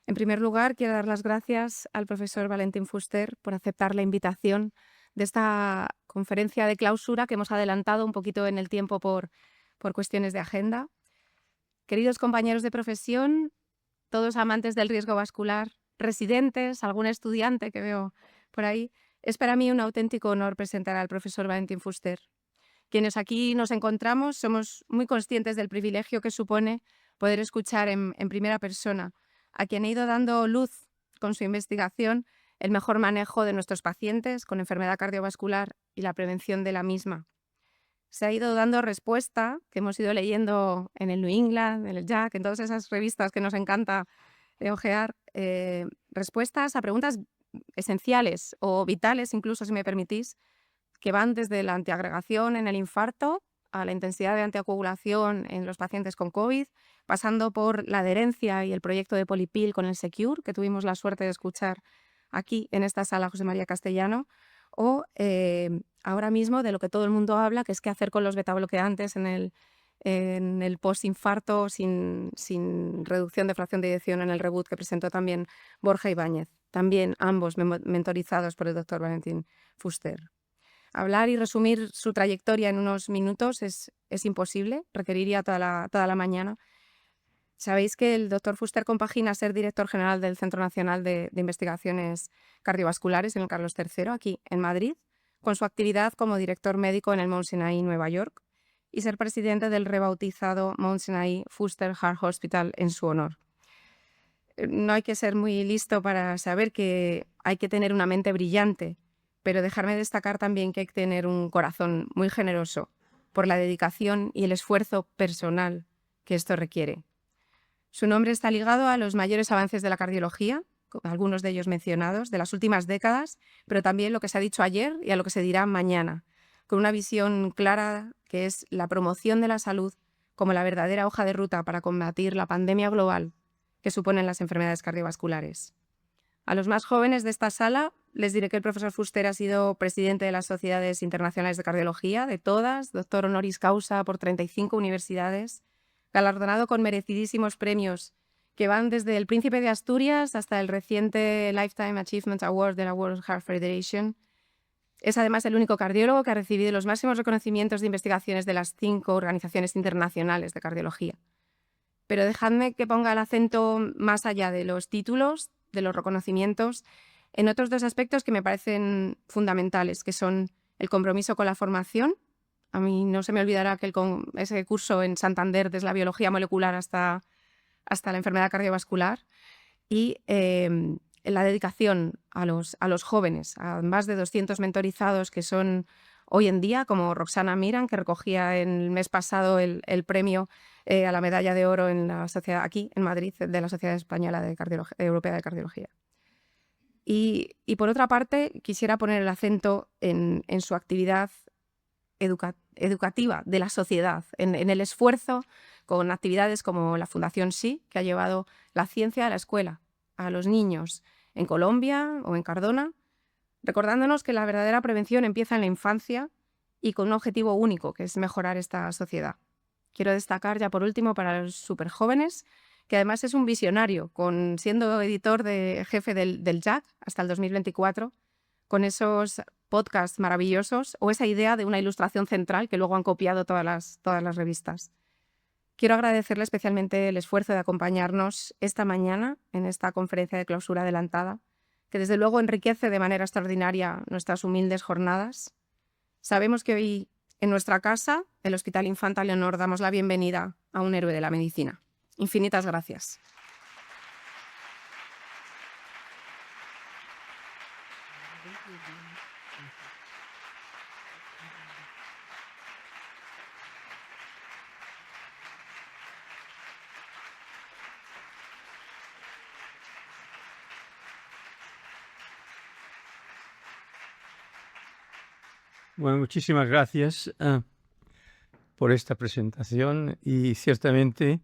En primer lugar, quiero dar las gracias al profesor Valentín Fuster por aceptar la invitación de esta conferencia de clausura que hemos adelantado un poquito en el tiempo por cuestiones de agenda. Queridos compañeros de profesión, todos amantes del riesgo vascular, residentes, algún estudiante que veo por ahí, es para mí un auténtico honor presentar al profesor Valentín Fuster. Quienes aquí nos encontramos somos muy conscientes del privilegio que supone poder escuchar en primera persona a quien ha ido dando luz con su investigación el mejor manejo de nuestros pacientes con enfermedad cardiovascular y la prevención de la misma. Se ha ido dando respuesta, que hemos ido leyendo en el New England, en el JACC, en todas esas revistas que nos encanta ojear, respuestas a preguntas esenciales o vitales, incluso si me permitís, que van desde la antiagregación en el infarto a la intensidad de anticoagulación en los pacientes con COVID, pasando por la adherencia y el proyecto de Polipil con el Secure, que tuvimos la suerte de escuchar aquí en esta sala José María Castellano, o ahora mismo de lo que todo el mundo habla, que es qué hacer con los betabloqueantes en el postinfarto sin reducción de fracción de eyección en el reboot que presentó también Borja Ibáñez, también ambos mentorizados por el doctor Valentín Fuster. Hablar y resumir su trayectoria en unos minutos es imposible, requeriría toda la mañana. Sabéis que el doctor Fuster compagina ser director general del Centro Nacional de Investigaciones Cardiovasculares en el Carlos III, aquí en Madrid, con su actividad como director médico en el Mount Sinai, Nueva York, y ser presidente del rebautizado Mount Sinai Fuster Heart Hospital en su honor. No hay que ser muy listo para saber que hay que tener una mente brillante, pero dejarme destacar también que hay que tener un corazón muy generoso por la dedicación y el esfuerzo personal que esto requiere. Su nombre está ligado a los mayores avances de la cardiología, algunos de ellos mencionados, de las últimas décadas, pero también lo que se ha dicho ayer y a lo que se dirá mañana, con una visión clara que es la promoción de la salud como la verdadera hoja de ruta para combatir la pandemia global que suponen las enfermedades cardiovasculares. A los más jóvenes de esta sala les diré que el profesor Fuster ha sido presidente de las Sociedades Internacionales de Cardiología, de todas, doctor honoris causa por 35 universidades, galardonado con merecidísimos premios que van desde el Príncipe de Asturias hasta el reciente Lifetime Achievement Award de la World Heart Federation. Es además el único cardiólogo que ha recibido los máximos reconocimientos de investigaciones de las 5 organizaciones internacionales de cardiología. Pero dejadme que ponga el acento más allá de los títulos, de los reconocimientos, en otros dos aspectos que me parecen fundamentales, que son el compromiso con la formación. A mí no se me olvidará que ese curso en Santander, desde la biología molecular hasta la enfermedad cardiovascular, y la dedicación a los jóvenes, a más de 200 mentorizados que son hoy en día, como Roxana Miran, que recogía el mes pasado el premio a la medalla de oro en la sociedad, aquí en Madrid, de la Sociedad Española Europea de Cardiología. Y por otra parte, quisiera poner el acento en su actividad educativa de la sociedad, en el esfuerzo con actividades como la Fundación Sí, que ha llevado la ciencia a la escuela, a los niños en Colombia o en Cardona, recordándonos que la verdadera prevención empieza en la infancia y con un objetivo único, que es mejorar esta sociedad. Quiero destacar ya por último para los superjóvenes, que además es un visionario, siendo editor jefe del JACC hasta el 2024, con esos podcasts maravillosos o esa idea de una ilustración central que luego han copiado todas las revistas. Quiero agradecerle especialmente el esfuerzo de acompañarnos esta mañana en esta conferencia de clausura adelantada, que desde luego enriquece de manera extraordinaria nuestras humildes jornadas. Sabemos que hoy en nuestra casa, el Hospital Infanta Leonor, damos la bienvenida a un héroe de la medicina. Infinitas gracias. Bueno, muchísimas gracias por esta presentación y ciertamente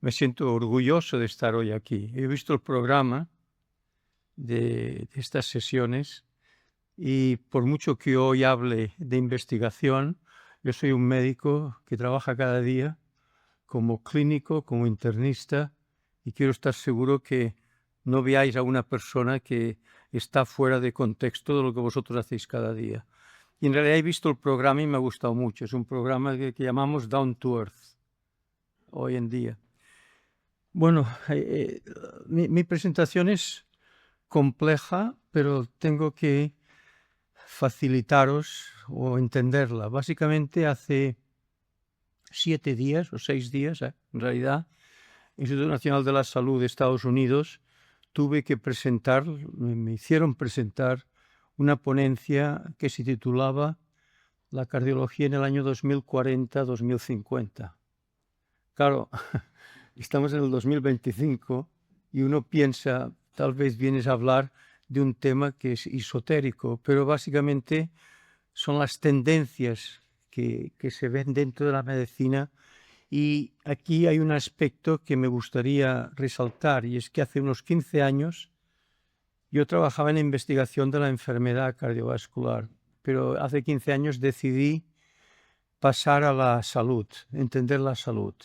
me siento orgulloso de estar hoy aquí. He visto el programa de estas sesiones y por mucho que hoy hable de investigación, yo soy un médico que trabaja cada día como clínico, como internista, y quiero estar seguro que no veáis a una persona que está fuera de contexto de lo que vosotros hacéis cada día. Y en realidad he visto el programa y me ha gustado mucho. Es un programa que llamamos Down to Earth hoy en día. Bueno, mi presentación es compleja, pero tengo que facilitaros o entenderla. Básicamente hace 7 días o 6 días, en realidad, Instituto Nacional de la Salud de Estados Unidos, tuve que presentar, me hicieron presentar una ponencia que se titulaba La cardiología en el año 2040-2050. Claro, estamos en el 2025 y uno piensa, tal vez vienes a hablar de un tema que es esotérico, pero básicamente son las tendencias que se ven dentro de la medicina. Y aquí hay un aspecto que me gustaría resaltar, y es que hace unos 15 años yo trabajaba en la investigación de la enfermedad cardiovascular, pero hace 15 años decidí pasar a la salud, entender la salud.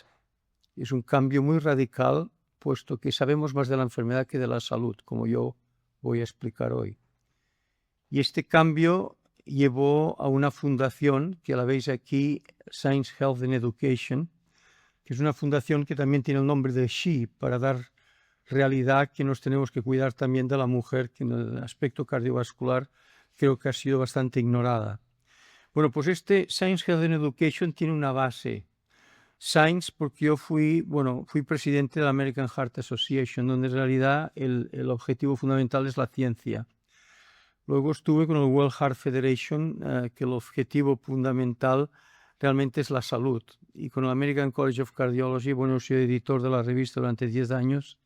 Es un cambio muy radical, puesto que sabemos más de la enfermedad que de la salud, como yo voy a explicar hoy. Y este cambio llevó a una fundación, que la veis aquí, Science, Health and Education, que es una fundación que también tiene el nombre de SHE, para dar realidad que nos tenemos que cuidar también de la mujer, que en el aspecto cardiovascular creo que ha sido bastante ignorada. Bueno, pues este Science, Health and Education tiene una base. Science, porque yo fui presidente de la American Heart Association, donde en realidad el objetivo fundamental es la ciencia. Luego estuve con el World Heart Federation, que el objetivo fundamental realmente es la salud. Y con el American College of Cardiology, bueno, soy editor de la revista durante 10 años,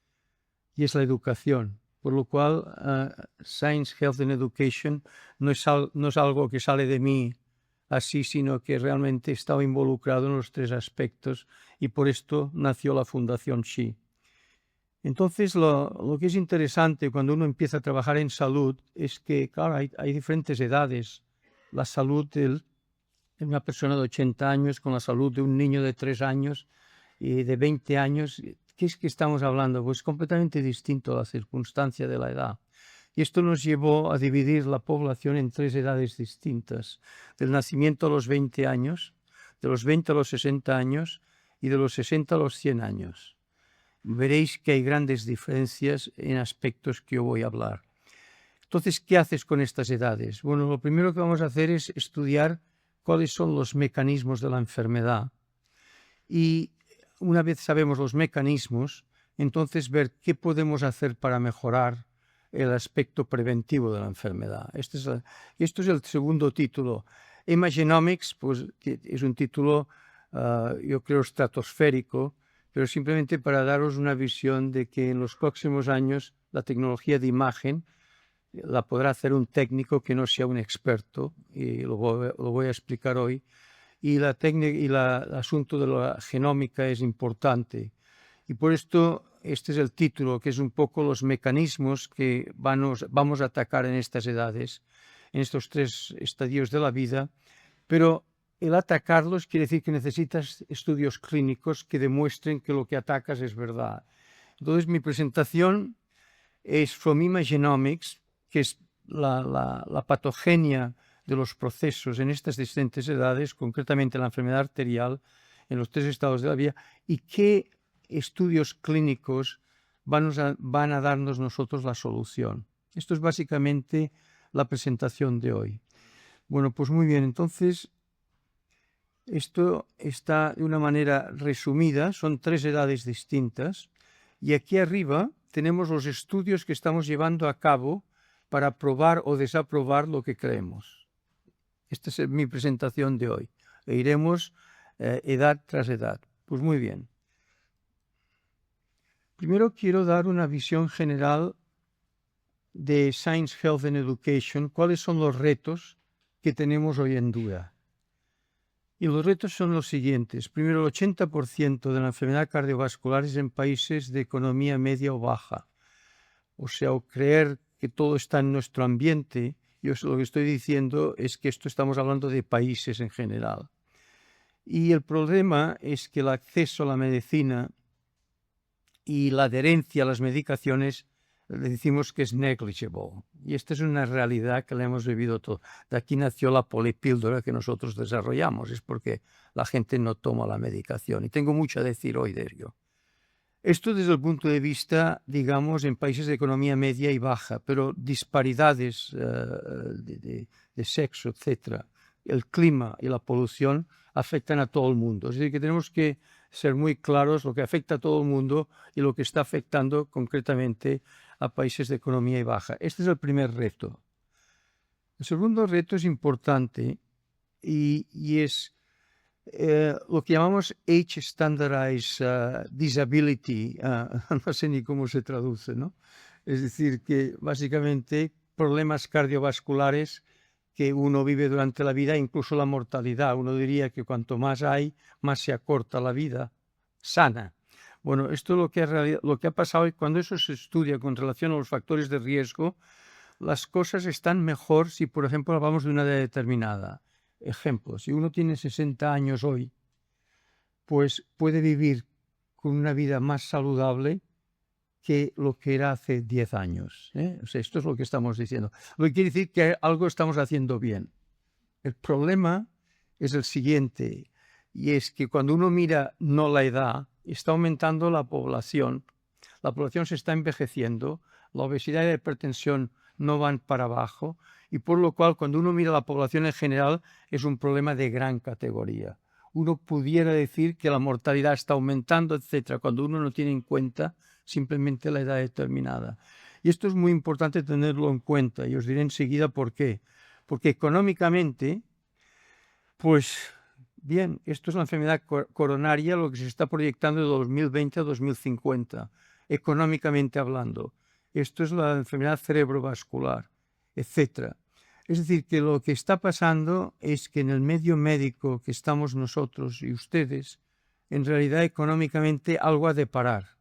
y es la educación. Por lo cual, Science, Health and Education no es algo que sale de mí así, sino que realmente he estado involucrado en los 3 aspectos, y por esto nació la Fundación SHE. Entonces, lo que es interesante cuando uno empieza a trabajar en salud es que, claro, hay diferentes edades. La salud de una persona de 80 años con la salud de un niño de 3 años y de 20 años, ¿qué es que estamos hablando? Pues completamente distinto a la circunstancia de la edad. Y esto nos llevó a dividir la población en 3 edades distintas: del nacimiento a los 20 años, de los 20 a los 60 años y de los 60 a los 100 años. Veréis que hay grandes diferencias en aspectos que yo voy a hablar. Entonces, ¿qué haces con estas edades? Bueno, lo primero que vamos a hacer es estudiar cuáles son los mecanismos de la enfermedad. Y una vez sabemos los mecanismos, entonces ver qué podemos hacer para mejorar el aspecto preventivo de la enfermedad. Esto es el segundo título. Imagenomics, pues es un título, yo creo, estratosférico, pero simplemente para daros una visión de que en los próximos años la tecnología de imagen la podrá hacer un técnico que no sea un experto, y lo voy a explicar hoy. Y el asunto de la genómica es importante. Y por esto, este es el título, que es un poco los mecanismos que vamos a atacar en estas edades, en estos 3 estadios de la vida, pero el atacarlos quiere decir que necesitas estudios clínicos que demuestren que lo que atacas es verdad. Entonces, mi presentación es From Imagenomics, que es la patogenia de los procesos en estas distintas edades, concretamente la enfermedad arterial, en los 3 estados de la vida, y qué estudios clínicos van a darnos nosotros la solución. Esto es básicamente la presentación de hoy. Bueno, pues muy bien, entonces esto está de una manera resumida, son 3 edades distintas, y aquí arriba tenemos los estudios que estamos llevando a cabo para probar o desaprobar lo que creemos. Esta es mi presentación de hoy. E iremos edad tras edad. Pues muy bien. Primero quiero dar una visión general de Science, Health and Education, cuáles son los retos que tenemos hoy en día. Y los retos son los siguientes. Primero, el 80% de la enfermedad cardiovascular es en países de economía media o baja. O sea, o creer que todo está en nuestro ambiente, yo lo que estoy diciendo es que esto estamos hablando de países en general. Y el problema es que el acceso a la medicina y la adherencia a las medicaciones le decimos que es negligible. Y esta es una realidad que la hemos vivido todo. De aquí nació la polipíldora que nosotros desarrollamos, es porque la gente no toma la medicación. Y tengo mucho a decir hoy de ello. Esto desde el punto de vista, digamos, en países de economía media y baja, pero disparidades de sexo, etcétera, el clima y la polución afectan a todo el mundo. Es decir, que tenemos que ser muy claros lo que afecta a todo el mundo y lo que está afectando concretamente a países de economía y baja. Este es el primer reto. El segundo reto es importante y es lo que llamamos Age Standardized Disability, no sé ni cómo se traduce, ¿no? Es decir, que básicamente problemas cardiovasculares que uno vive durante la vida, incluso la mortalidad. Uno diría que cuanto más hay, más se acorta la vida sana. Bueno, esto es lo que ha pasado, y cuando eso se estudia con relación a los factores de riesgo, las cosas están mejor si, por ejemplo, hablamos de una edad determinada. Ejemplo, si uno tiene 60 años hoy, pues puede vivir con una vida más saludable que lo que era hace 10 años. O sea, esto es lo que estamos diciendo. Lo que quiere decir que algo estamos haciendo bien. El problema es el siguiente, y es que cuando uno mira no la edad, está aumentando la población se está envejeciendo, la obesidad y la hipertensión no van para abajo, y por lo cual cuando uno mira la población en general es un problema de gran categoría. Uno pudiera decir que la mortalidad está aumentando, etcétera, cuando uno no tiene en cuenta simplemente la edad determinada. Y esto es muy importante tenerlo en cuenta, y os diré enseguida por qué. Porque económicamente, pues bien, esto es la enfermedad coronaria, lo que se está proyectando de 2020 a 2050, económicamente hablando. Esto es la enfermedad cerebrovascular, etcétera. Es decir, que lo que está pasando es que en el medio médico que estamos nosotros y ustedes, en realidad económicamente algo ha de parar,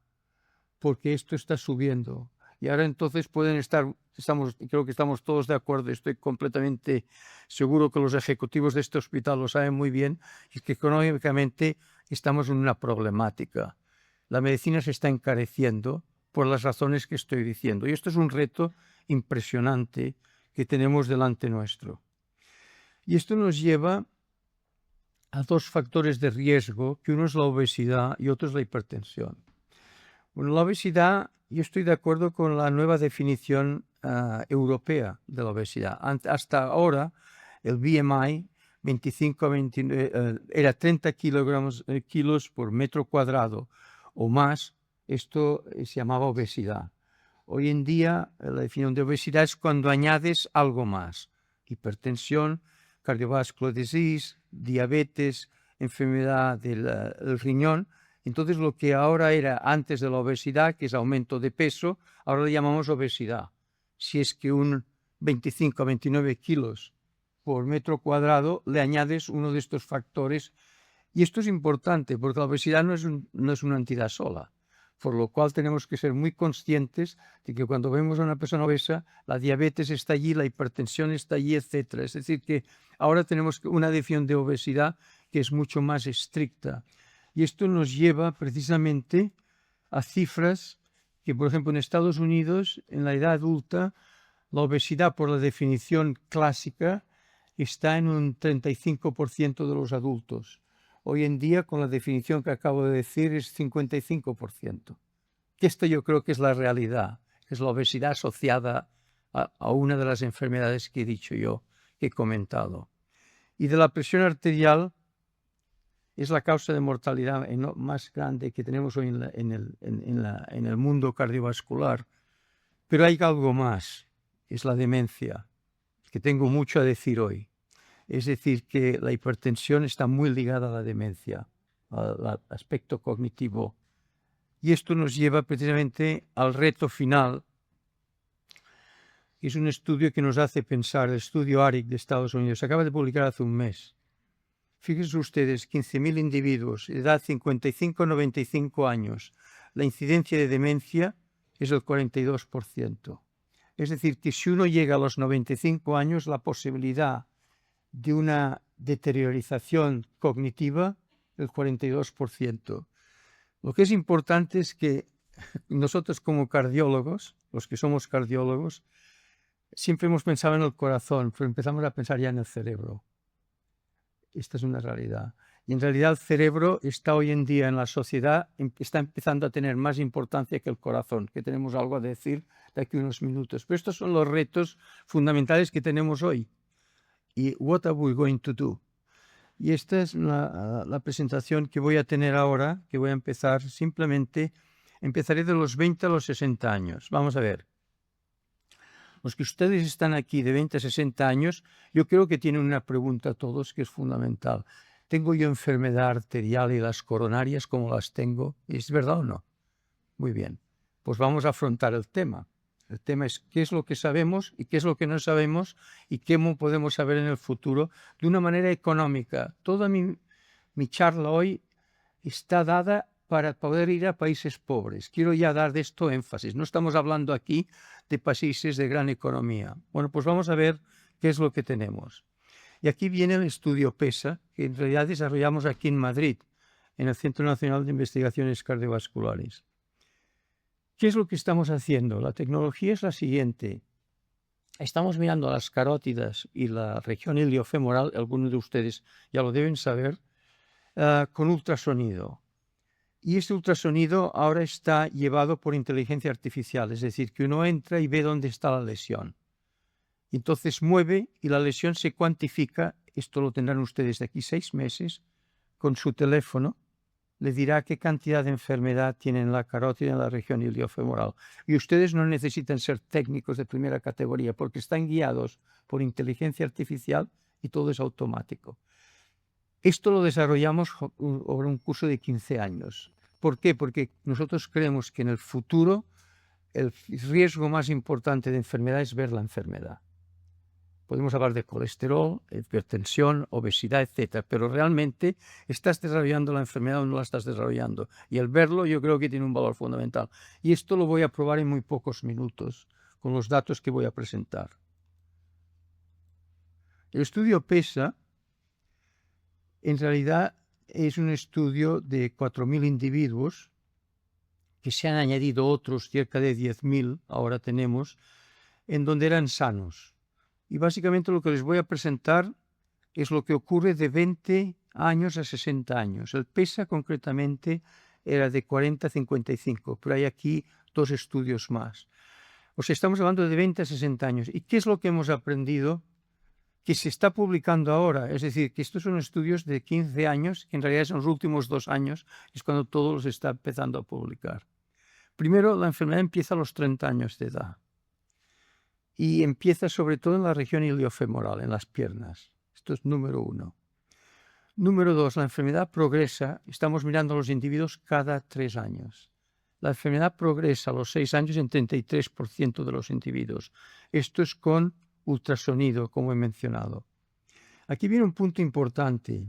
porque esto está subiendo. Y ahora entonces pueden estar, creo que estamos todos de acuerdo, estoy completamente seguro que los ejecutivos de este hospital lo saben muy bien, es que económicamente estamos en una problemática. La medicina se está encareciendo por las razones que estoy diciendo. Y esto es un reto impresionante que tenemos delante nuestro. Y esto nos lleva a dos factores de riesgo, que uno es la obesidad y otro es la hipertensión. Bueno, la obesidad, yo estoy de acuerdo con la nueva definición europea de la obesidad. Hasta ahora, el BMI 25 a 29, era 30 kilos por metro cuadrado o más. Esto se llamaba obesidad. Hoy en día, la definición de obesidad es cuando añades algo más. Hipertensión, cardiovascular disease, diabetes, enfermedad del riñón. Entonces, lo que ahora era antes de la obesidad, que es aumento de peso, ahora le llamamos obesidad. Si es que un 25 a 29 kilos por metro cuadrado le añades uno de estos factores. Y esto es importante porque la obesidad no es una entidad sola. Por lo cual tenemos que ser muy conscientes de que cuando vemos a una persona obesa, la diabetes está allí, la hipertensión está allí, etc. Es decir, que ahora tenemos una definición de obesidad que es mucho más estricta. Y esto nos lleva precisamente a cifras que, por ejemplo, en Estados Unidos, en la edad adulta, la obesidad, por la definición clásica, está en un 35% de los adultos. Hoy en día, con la definición que acabo de decir, es 55%. Que esto yo creo que es la realidad, es la obesidad asociada a una de las enfermedades que he dicho yo, que he comentado. Y de la presión arterial es la causa de mortalidad más grande que tenemos hoy en el mundo cardiovascular. Pero hay algo más, es la demencia, que tengo mucho a decir hoy. Es decir, que la hipertensión está muy ligada a la demencia, al aspecto cognitivo. Y esto nos lleva precisamente al reto final, que es un estudio que nos hace pensar, el estudio ARIC de Estados Unidos. Se acaba de publicar hace un mes. Fíjense ustedes, 15.000 individuos, edad 55-95 años. La incidencia de demencia es del 42%. Es decir, que si uno llega a los 95 años, la posibilidad de una deteriorización cognitiva del 42%. Lo que es importante es que nosotros como cardiólogos, los que somos cardiólogos, siempre hemos pensado en el corazón, pero empezamos a pensar ya en el cerebro. Esta es una realidad. Y en realidad el cerebro está hoy en día en la sociedad, está empezando a tener más importancia que el corazón, que tenemos algo a decir de aquí a unos minutos. Pero estos son los retos fundamentales que tenemos hoy. Y what are we going to do? Y esta es la presentación que voy a tener ahora, que voy a empezar simplemente, empezaré de los 20 a los 60 años. Vamos a ver. Los que ustedes están aquí de 20 a 60 años, yo creo que tienen una pregunta a todos que es fundamental. ¿Tengo yo enfermedad arterial y las coronarias como las tengo? ¿Es verdad o no? Muy bien. Pues vamos a afrontar el tema. El tema es qué es lo que sabemos y qué es lo que no sabemos y cómo podemos saber en el futuro de una manera económica. Toda mi charla hoy está dada para poder ir a países pobres. Quiero ya dar de esto énfasis. No estamos hablando aquí de países de gran economía. Bueno, pues vamos a ver qué es lo que tenemos. Y aquí viene el estudio PESA, que en realidad desarrollamos aquí en Madrid, en el Centro Nacional de Investigaciones Cardiovasculares. ¿Qué es lo que estamos haciendo? La tecnología es la siguiente. Estamos mirando las carótidas y la región iliofemoral, algunos de ustedes ya lo deben saber, con ultrasonido. Y este ultrasonido ahora está llevado por inteligencia artificial, es decir, que uno entra y ve dónde está la lesión. Entonces mueve y la lesión se cuantifica, esto lo tendrán ustedes de aquí 6 meses, con su teléfono, le dirá qué cantidad de enfermedad tiene en la carótida en la región iliofemoral. Y ustedes no necesitan ser técnicos de primera categoría porque están guiados por inteligencia artificial y todo es automático. Esto lo desarrollamos sobre un curso de 15 años. ¿Por qué? Porque nosotros creemos que en el futuro el riesgo más importante de enfermedad es ver la enfermedad. Podemos hablar de colesterol, hipertensión, obesidad, etcétera, pero realmente estás desarrollando la enfermedad o no la estás desarrollando. Y el verlo yo creo que tiene un valor fundamental. Y esto lo voy a probar en muy pocos minutos con los datos que voy a presentar. El estudio PESA en realidad es un estudio de 4.000 individuos que se han añadido otros, cerca de 10.000 ahora tenemos, en donde eran sanos. Y básicamente lo que les voy a presentar es lo que ocurre de 20 años a 60 años. El PESA concretamente era de 40 a 55, pero hay aquí 2 estudios más. O sea, estamos hablando de 20 a 60 años. ¿Y qué es lo que hemos aprendido? Que se está publicando ahora. Es decir, que estos son estudios de 15 años, que en realidad son los últimos 2 años, es cuando todo los está empezando a publicar. Primero, la enfermedad empieza a los 30 años de edad. Y empieza sobre todo en la región iliofemoral, en las piernas. Esto es número 1. Número 2, la enfermedad progresa. Estamos mirando a los individuos cada 3 años. La enfermedad progresa a los 6 años en 33% de los individuos. Esto es con ultrasonido, como he mencionado. Aquí viene un punto importante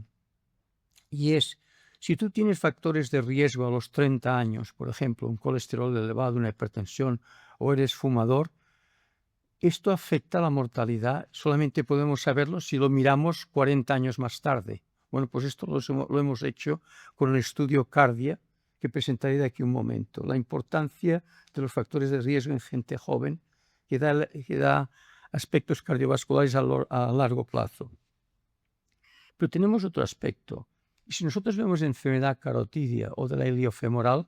y es, si tú tienes factores de riesgo a los 30 años, por ejemplo, un colesterol elevado, una hipertensión o eres fumador, esto afecta a la mortalidad. Solamente podemos saberlo si lo miramos 40 años más tarde. Bueno, pues esto lo hemos hecho con el estudio Cardia, que presentaré de aquí un momento. La importancia de los factores de riesgo en gente joven, que da aspectos cardiovasculares a largo plazo. Pero tenemos otro aspecto. Y si nosotros vemos enfermedad carotidia o de la iliofemoral,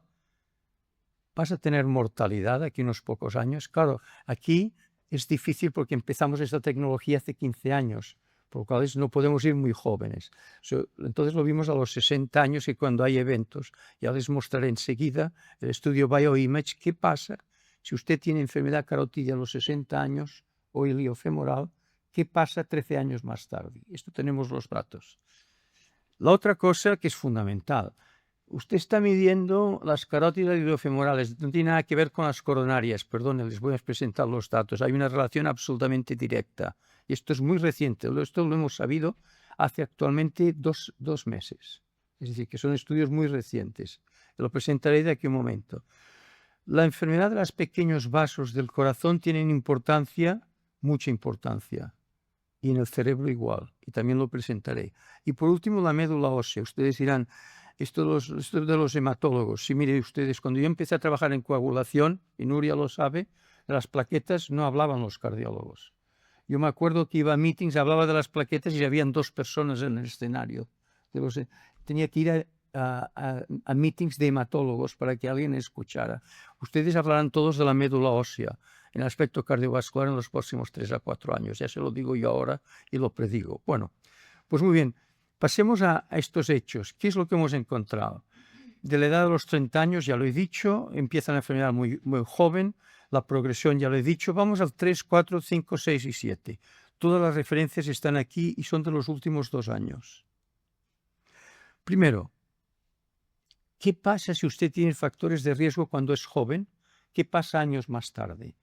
vas a tener mortalidad aquí unos pocos años. Claro, aquí es difícil porque empezamos esta tecnología hace 15 años, por lo cual no podemos ir muy jóvenes. Entonces lo vimos a los 60 años y cuando hay eventos. Ya les mostraré enseguida el estudio Bioimage. ¿Qué pasa si usted tiene enfermedad carotidia a los 60 años o iliofemoral? ¿Qué pasa 13 años más tarde? Esto tenemos los datos. La otra cosa que es fundamental. Usted está midiendo las carótidas iliofemorales, no tiene nada que ver con las coronarias, perdón, les voy a presentar los datos. Hay una relación absolutamente directa y esto es muy reciente, esto lo hemos sabido hace actualmente dos meses, es decir, que son estudios muy recientes. Lo presentaré de aquí a un momento. La enfermedad de los pequeños vasos del corazón tiene importancia, mucha importancia, y en el cerebro igual, y también lo presentaré. Y por último, la médula ósea. Ustedes dirán, Esto de los hematólogos. Si mire ustedes, cuando yo empecé a trabajar en coagulación, y Nuria lo sabe, de las plaquetas no hablaban los cardiólogos. Yo me acuerdo que iba a meetings, hablaba de las plaquetas y habían 2 personas en el escenario. Tenía que ir a meetings de hematólogos para que alguien escuchara. Ustedes hablarán todos de la médula ósea en el aspecto cardiovascular en los próximos 3 a 4 años. Ya se lo digo yo ahora y lo predigo. Bueno, pues muy bien. Pasemos a estos hechos. ¿Qué es lo que hemos encontrado? De la edad de los 30 años, ya lo he dicho, empieza la enfermedad muy, muy joven, la progresión ya lo he dicho. Vamos al 3, 4, 5, 6 y 7. Todas las referencias están aquí y son de los últimos 2 años. Primero, ¿qué pasa si usted tiene factores de riesgo cuando es joven? ¿Qué pasa años más tarde?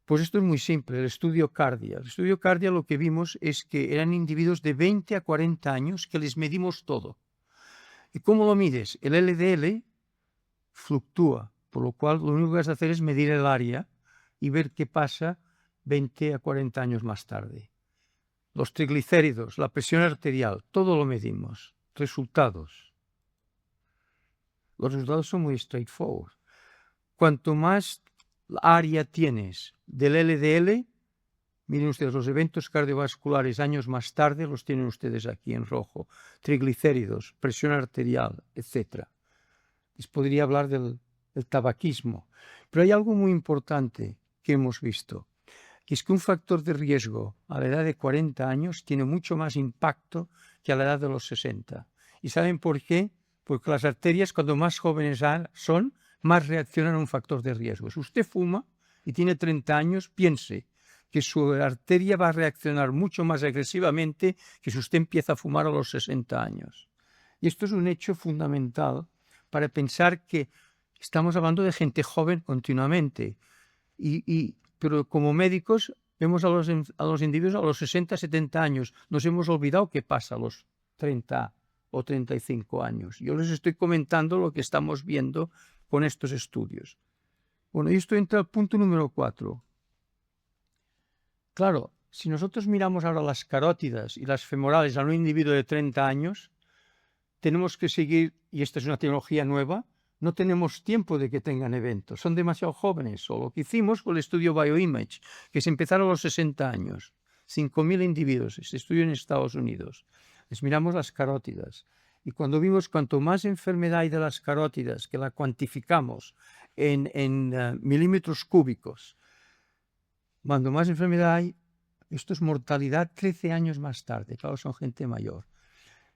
Pues esto es muy simple, el estudio Cardia. El estudio Cardia lo que vimos es que eran individuos de 20 a 40 años que les medimos todo. ¿Y cómo lo mides? El LDL fluctúa, por lo cual lo único que vas a hacer es medir el área y ver qué pasa 20 a 40 años más tarde. Los triglicéridos, la presión arterial, todo lo medimos. Resultados. Los resultados son muy straightforward. Cuanto más área tienes del LDL, miren ustedes, los eventos cardiovasculares años más tarde los tienen ustedes aquí en rojo. Triglicéridos, presión arterial, etc. Les podría hablar del tabaquismo. Pero hay algo muy importante que hemos visto, que es que un factor de riesgo a la edad de 40 años tiene mucho más impacto que a la edad de los 60. ¿Y saben por qué? Porque las arterias, cuando más jóvenes son, más reaccionan a un factor de riesgo. Si usted fuma y tiene 30 años, piense que su arteria va a reaccionar mucho más agresivamente que si usted empieza a fumar a los 60 años. Y esto es un hecho fundamental para pensar que estamos hablando de gente joven continuamente. Pero como médicos vemos a los individuos a los 60, 70 años. Nos hemos olvidado qué pasa a los 30 o 35 años. Yo les estoy comentando lo que estamos viendo con estos estudios. Bueno, y esto entra al punto número 4. Claro, si nosotros miramos ahora las carótidas y las femorales a un individuo de 30 años, tenemos que seguir, y esta es una tecnología nueva, no tenemos tiempo de que tengan eventos, son demasiado jóvenes. O lo que hicimos con el estudio Bioimage, que se empezaron a los 60 años, 5.000 individuos, este estudio en Estados Unidos. Les miramos las carótidas y cuando vimos cuanto más enfermedad hay de las carótidas, que la cuantificamos en milímetros cúbicos, cuando más enfermedad hay, esto es mortalidad 13 años más tarde, claro, son gente mayor.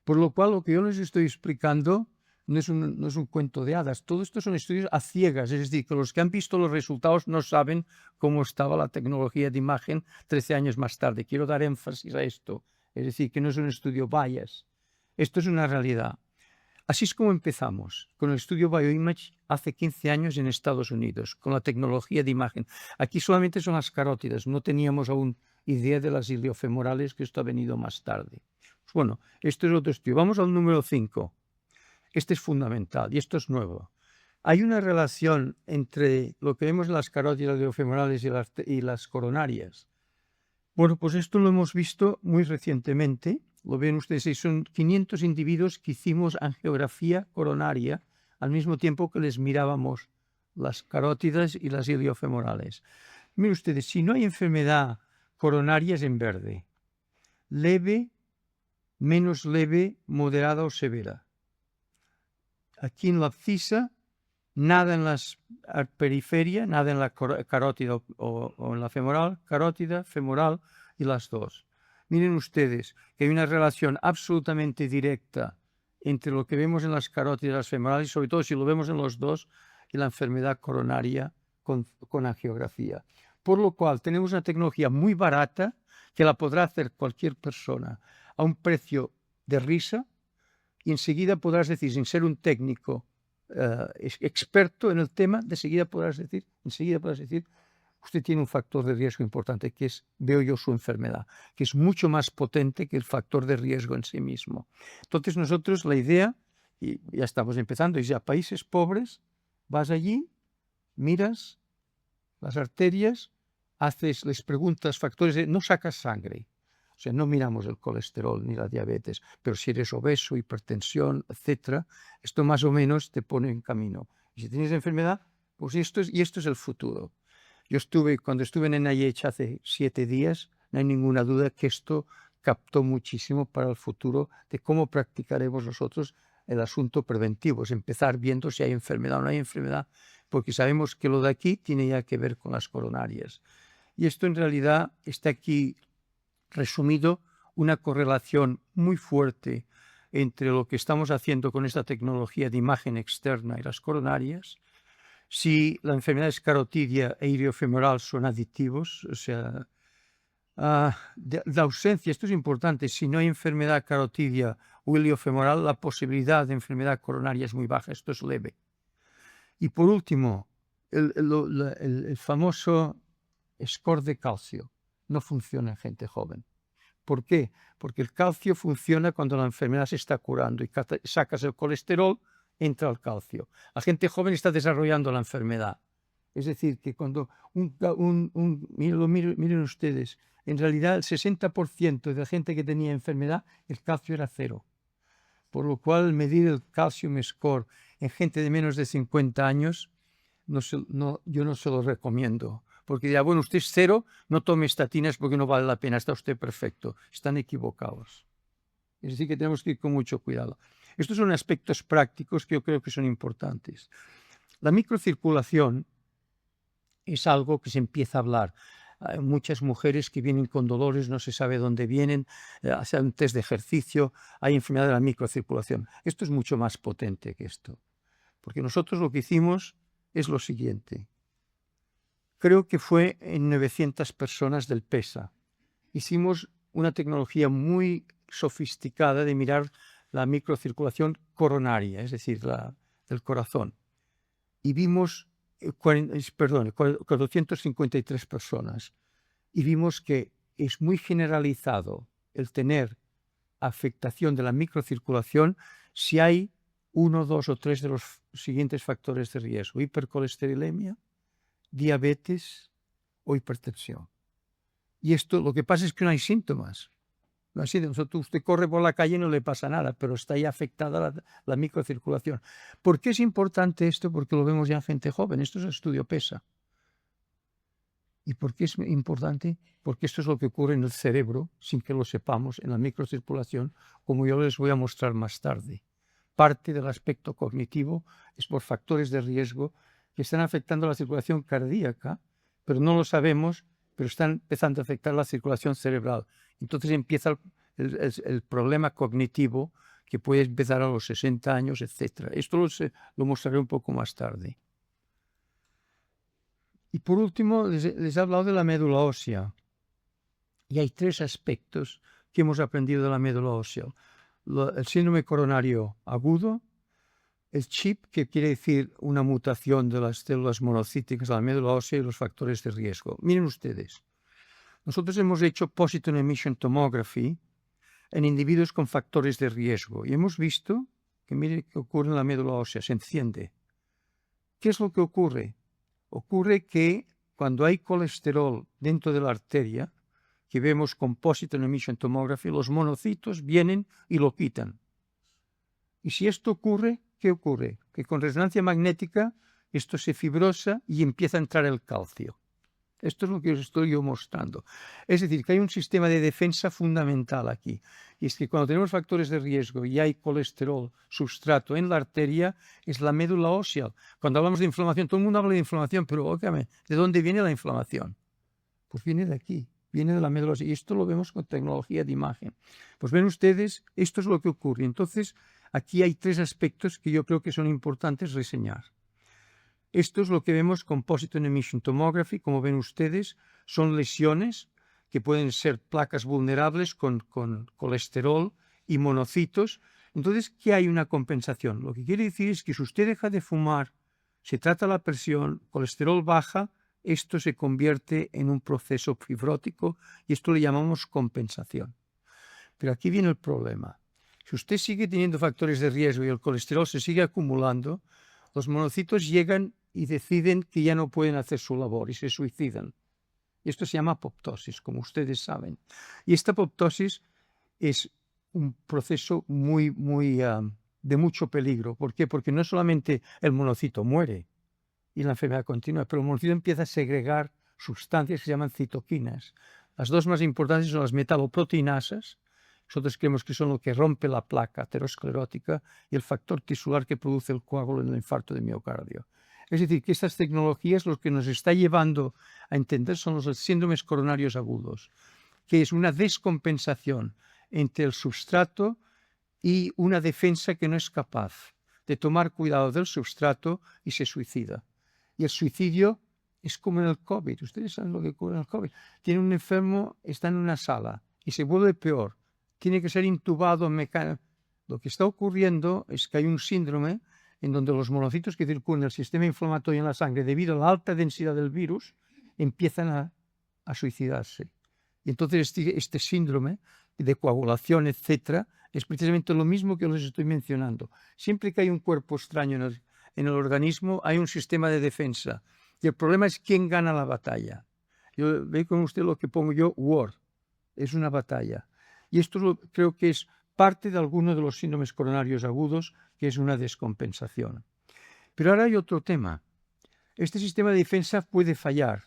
Por lo cual, lo que yo les estoy explicando no es un cuento de hadas. Todo esto son estudios a ciegas, es decir, que los que han visto los resultados no saben cómo estaba la tecnología de imagen 13 años más tarde. Quiero dar énfasis a esto, es decir, que no es un estudio bias. Esto es una realidad. Así es como empezamos, con el estudio Bioimage hace 15 años en Estados Unidos, con la tecnología de imagen. Aquí solamente son las carótidas, no teníamos aún idea de las iliofemorales, que esto ha venido más tarde. Pues bueno, esto es otro estudio. Vamos al número 5. Este es fundamental y esto es nuevo. Hay una relación entre lo que vemos en las carótidas iliofemorales y las coronarias. Bueno, pues esto lo hemos visto muy recientemente. Lo ven ustedes, son 500 individuos que hicimos angiografía coronaria al mismo tiempo que les mirábamos las carótidas y las iliofemorales. Miren ustedes, si no hay enfermedad coronaria es en verde. Leve, menos leve, moderada o severa. Aquí en la abscisa, nada en la periferia, nada en la carótida o en la femoral, carótida, femoral y las dos. Miren ustedes que hay una relación absolutamente directa entre lo que vemos en las carótidas y las femorales, sobre todo si lo vemos en los dos, y la enfermedad coronaria con angiografía. Por lo cual tenemos una tecnología muy barata que la podrá hacer cualquier persona a un precio de risa y enseguida podrás decir, sin ser un técnico experto en el tema, enseguida podrás decir, usted tiene un factor de riesgo importante, que es, veo yo, su enfermedad, que es mucho más potente que el factor de riesgo en sí mismo. Entonces nosotros la idea, y ya estamos empezando, es ya países pobres, vas allí, miras las arterias, les preguntas factores, no sacas sangre, sea, no miramos el colesterol ni la diabetes, pero si eres obeso, hipertensión, etcétera, esto más o menos te pone en camino. Y si tienes enfermedad, pues esto es el futuro. Cuando estuve en NIH hace 7 días, no hay ninguna duda que esto captó muchísimo para el futuro de cómo practicaremos nosotros el asunto preventivo, es empezar viendo si hay enfermedad o no hay enfermedad, porque sabemos que lo de aquí tiene ya que ver con las coronarias. Y esto en realidad está aquí resumido, una correlación muy fuerte entre lo que estamos haciendo con esta tecnología de imagen externa y las coronarias. Si la enfermedad escarotidia e iliofemoral son aditivos, o sea, de ausencia, esto es importante, si no hay enfermedad carotidia o iliofemoral, la posibilidad de enfermedad coronaria es muy baja, esto es leve. Y por último, el famoso score de calcio no funciona en gente joven. ¿Por qué? Porque el calcio funciona cuando la enfermedad se está curando y sacas el colesterol, entra el calcio. La gente joven está desarrollando la enfermedad. Es decir, que cuando miren ustedes, en realidad el 60% de la gente que tenía enfermedad, el calcio era 0. Por lo cual medir el calcium score en gente de menos de 50 años, yo no se lo recomiendo. Porque dirá, bueno, usted es 0, no tome estatinas porque no vale la pena, está usted perfecto. Están equivocados. Es decir, que tenemos que ir con mucho cuidado. Estos son aspectos prácticos que yo creo que son importantes. La microcirculación es algo que se empieza a hablar. Hay muchas mujeres que vienen con dolores, no se sabe dónde vienen, hacen un test de ejercicio, hay enfermedad de la microcirculación. Esto es mucho más potente que esto. Porque nosotros lo que hicimos es lo siguiente. Creo que fue en 900 personas del PESA. Hicimos una tecnología muy sofisticada de mirar la microcirculación coronaria, es decir, del corazón. Y vimos, 453 personas. Y vimos que es muy generalizado el tener afectación de la microcirculación si hay 1, 2 o 3 de los siguientes factores de riesgo: hipercolesterolemia, diabetes o hipertensión. Y esto, lo que pasa es que no hay síntomas. No hay síntomas. Usted corre por la calle y no le pasa nada, pero está ya afectada la microcirculación. ¿Por qué es importante esto? Porque lo vemos ya en gente joven. Esto es el estudio PESA. ¿Y por qué es importante? Porque esto es lo que ocurre en el cerebro, sin que lo sepamos, en la microcirculación, como yo les voy a mostrar más tarde. Parte del aspecto cognitivo es por factores de riesgo que están afectando la circulación cardíaca, pero no lo sabemos, pero están empezando a afectar la circulación cerebral. Entonces empieza el problema cognitivo que puede empezar a los 60 años, etc. Esto lo mostraré un poco más tarde. Y por último, les he hablado de la médula ósea. Y hay 3 aspectos que hemos aprendido de la médula ósea. El síndrome coronario agudo, el CHIP, que quiere decir una mutación de las células monocíticas de la médula ósea, y los factores de riesgo. Miren ustedes, nosotros hemos hecho positron emission tomography en individuos con factores de riesgo y hemos visto que, miren qué ocurre en la médula ósea, se enciende. ¿Qué es lo que ocurre? Ocurre que cuando hay colesterol dentro de la arteria, que vemos con positron emission tomography, los monocitos vienen y lo quitan. Y si esto ocurre, ¿qué ocurre? Que con resonancia magnética esto se fibrosa y empieza a entrar el calcio. Esto es lo que os estoy yo mostrando. Es decir, que hay un sistema de defensa fundamental aquí. Y es que cuando tenemos factores de riesgo y hay colesterol substrato en la arteria, es la médula ósea. Cuando hablamos de inflamación, todo el mundo habla de inflamación, pero óigame, ¿de dónde viene la inflamación? Pues viene de aquí, viene de la médula ósea. Y esto lo vemos con tecnología de imagen. Pues ven ustedes, esto es lo que ocurre. Entonces, aquí hay 3 aspectos que yo creo que son importantes reseñar. Esto es lo que vemos con positron emission tomography. Como ven ustedes, son lesiones que pueden ser placas vulnerables con colesterol y monocitos. Entonces, ¿qué hay una compensación? Lo que quiere decir es que si usted deja de fumar, se trata la presión, colesterol baja, esto se convierte en un proceso fibrótico y esto le llamamos compensación. Pero aquí viene el problema. Si usted sigue teniendo factores de riesgo y el colesterol se sigue acumulando, los monocitos llegan y deciden que ya no pueden hacer su labor y se suicidan. Y esto se llama apoptosis, como ustedes saben. Y esta apoptosis es un proceso de mucho peligro. ¿Por qué? Porque no solamente el monocito muere y la enfermedad continúa, pero el monocito empieza a segregar sustancias que se llaman citoquinas. Las dos más importantes son las metaloproteinasas. Nosotros creemos que son lo que rompe la placa aterosclerótica y el factor tisular que produce el coágulo en el infarto de miocardio. Es decir, que estas tecnologías lo que nos está llevando a entender son los síndromes coronarios agudos, que es una descompensación entre el substrato y una defensa que no es capaz de tomar cuidado del substrato y se suicida. Y el suicidio es como en el COVID. Ustedes saben lo que ocurre en el COVID. Tiene un enfermo, está en una sala y se vuelve peor. Tiene que ser intubado mecánicamente. Lo que está ocurriendo es que hay un síndrome en donde los monocitos que circulan en el sistema inflamatorio en la sangre, debido a la alta densidad del virus, empiezan a suicidarse. Y entonces este síndrome de coagulación, etcétera, es precisamente lo mismo que les estoy mencionando. Siempre que hay un cuerpo extraño en el organismo, hay un sistema de defensa. Y el problema es quién gana la batalla. Yo veo con usted lo que pongo yo, war. Es una batalla. Y esto creo que es parte de alguno de los síndromes coronarios agudos, que es una descompensación. Pero ahora hay otro tema. Este sistema de defensa puede fallar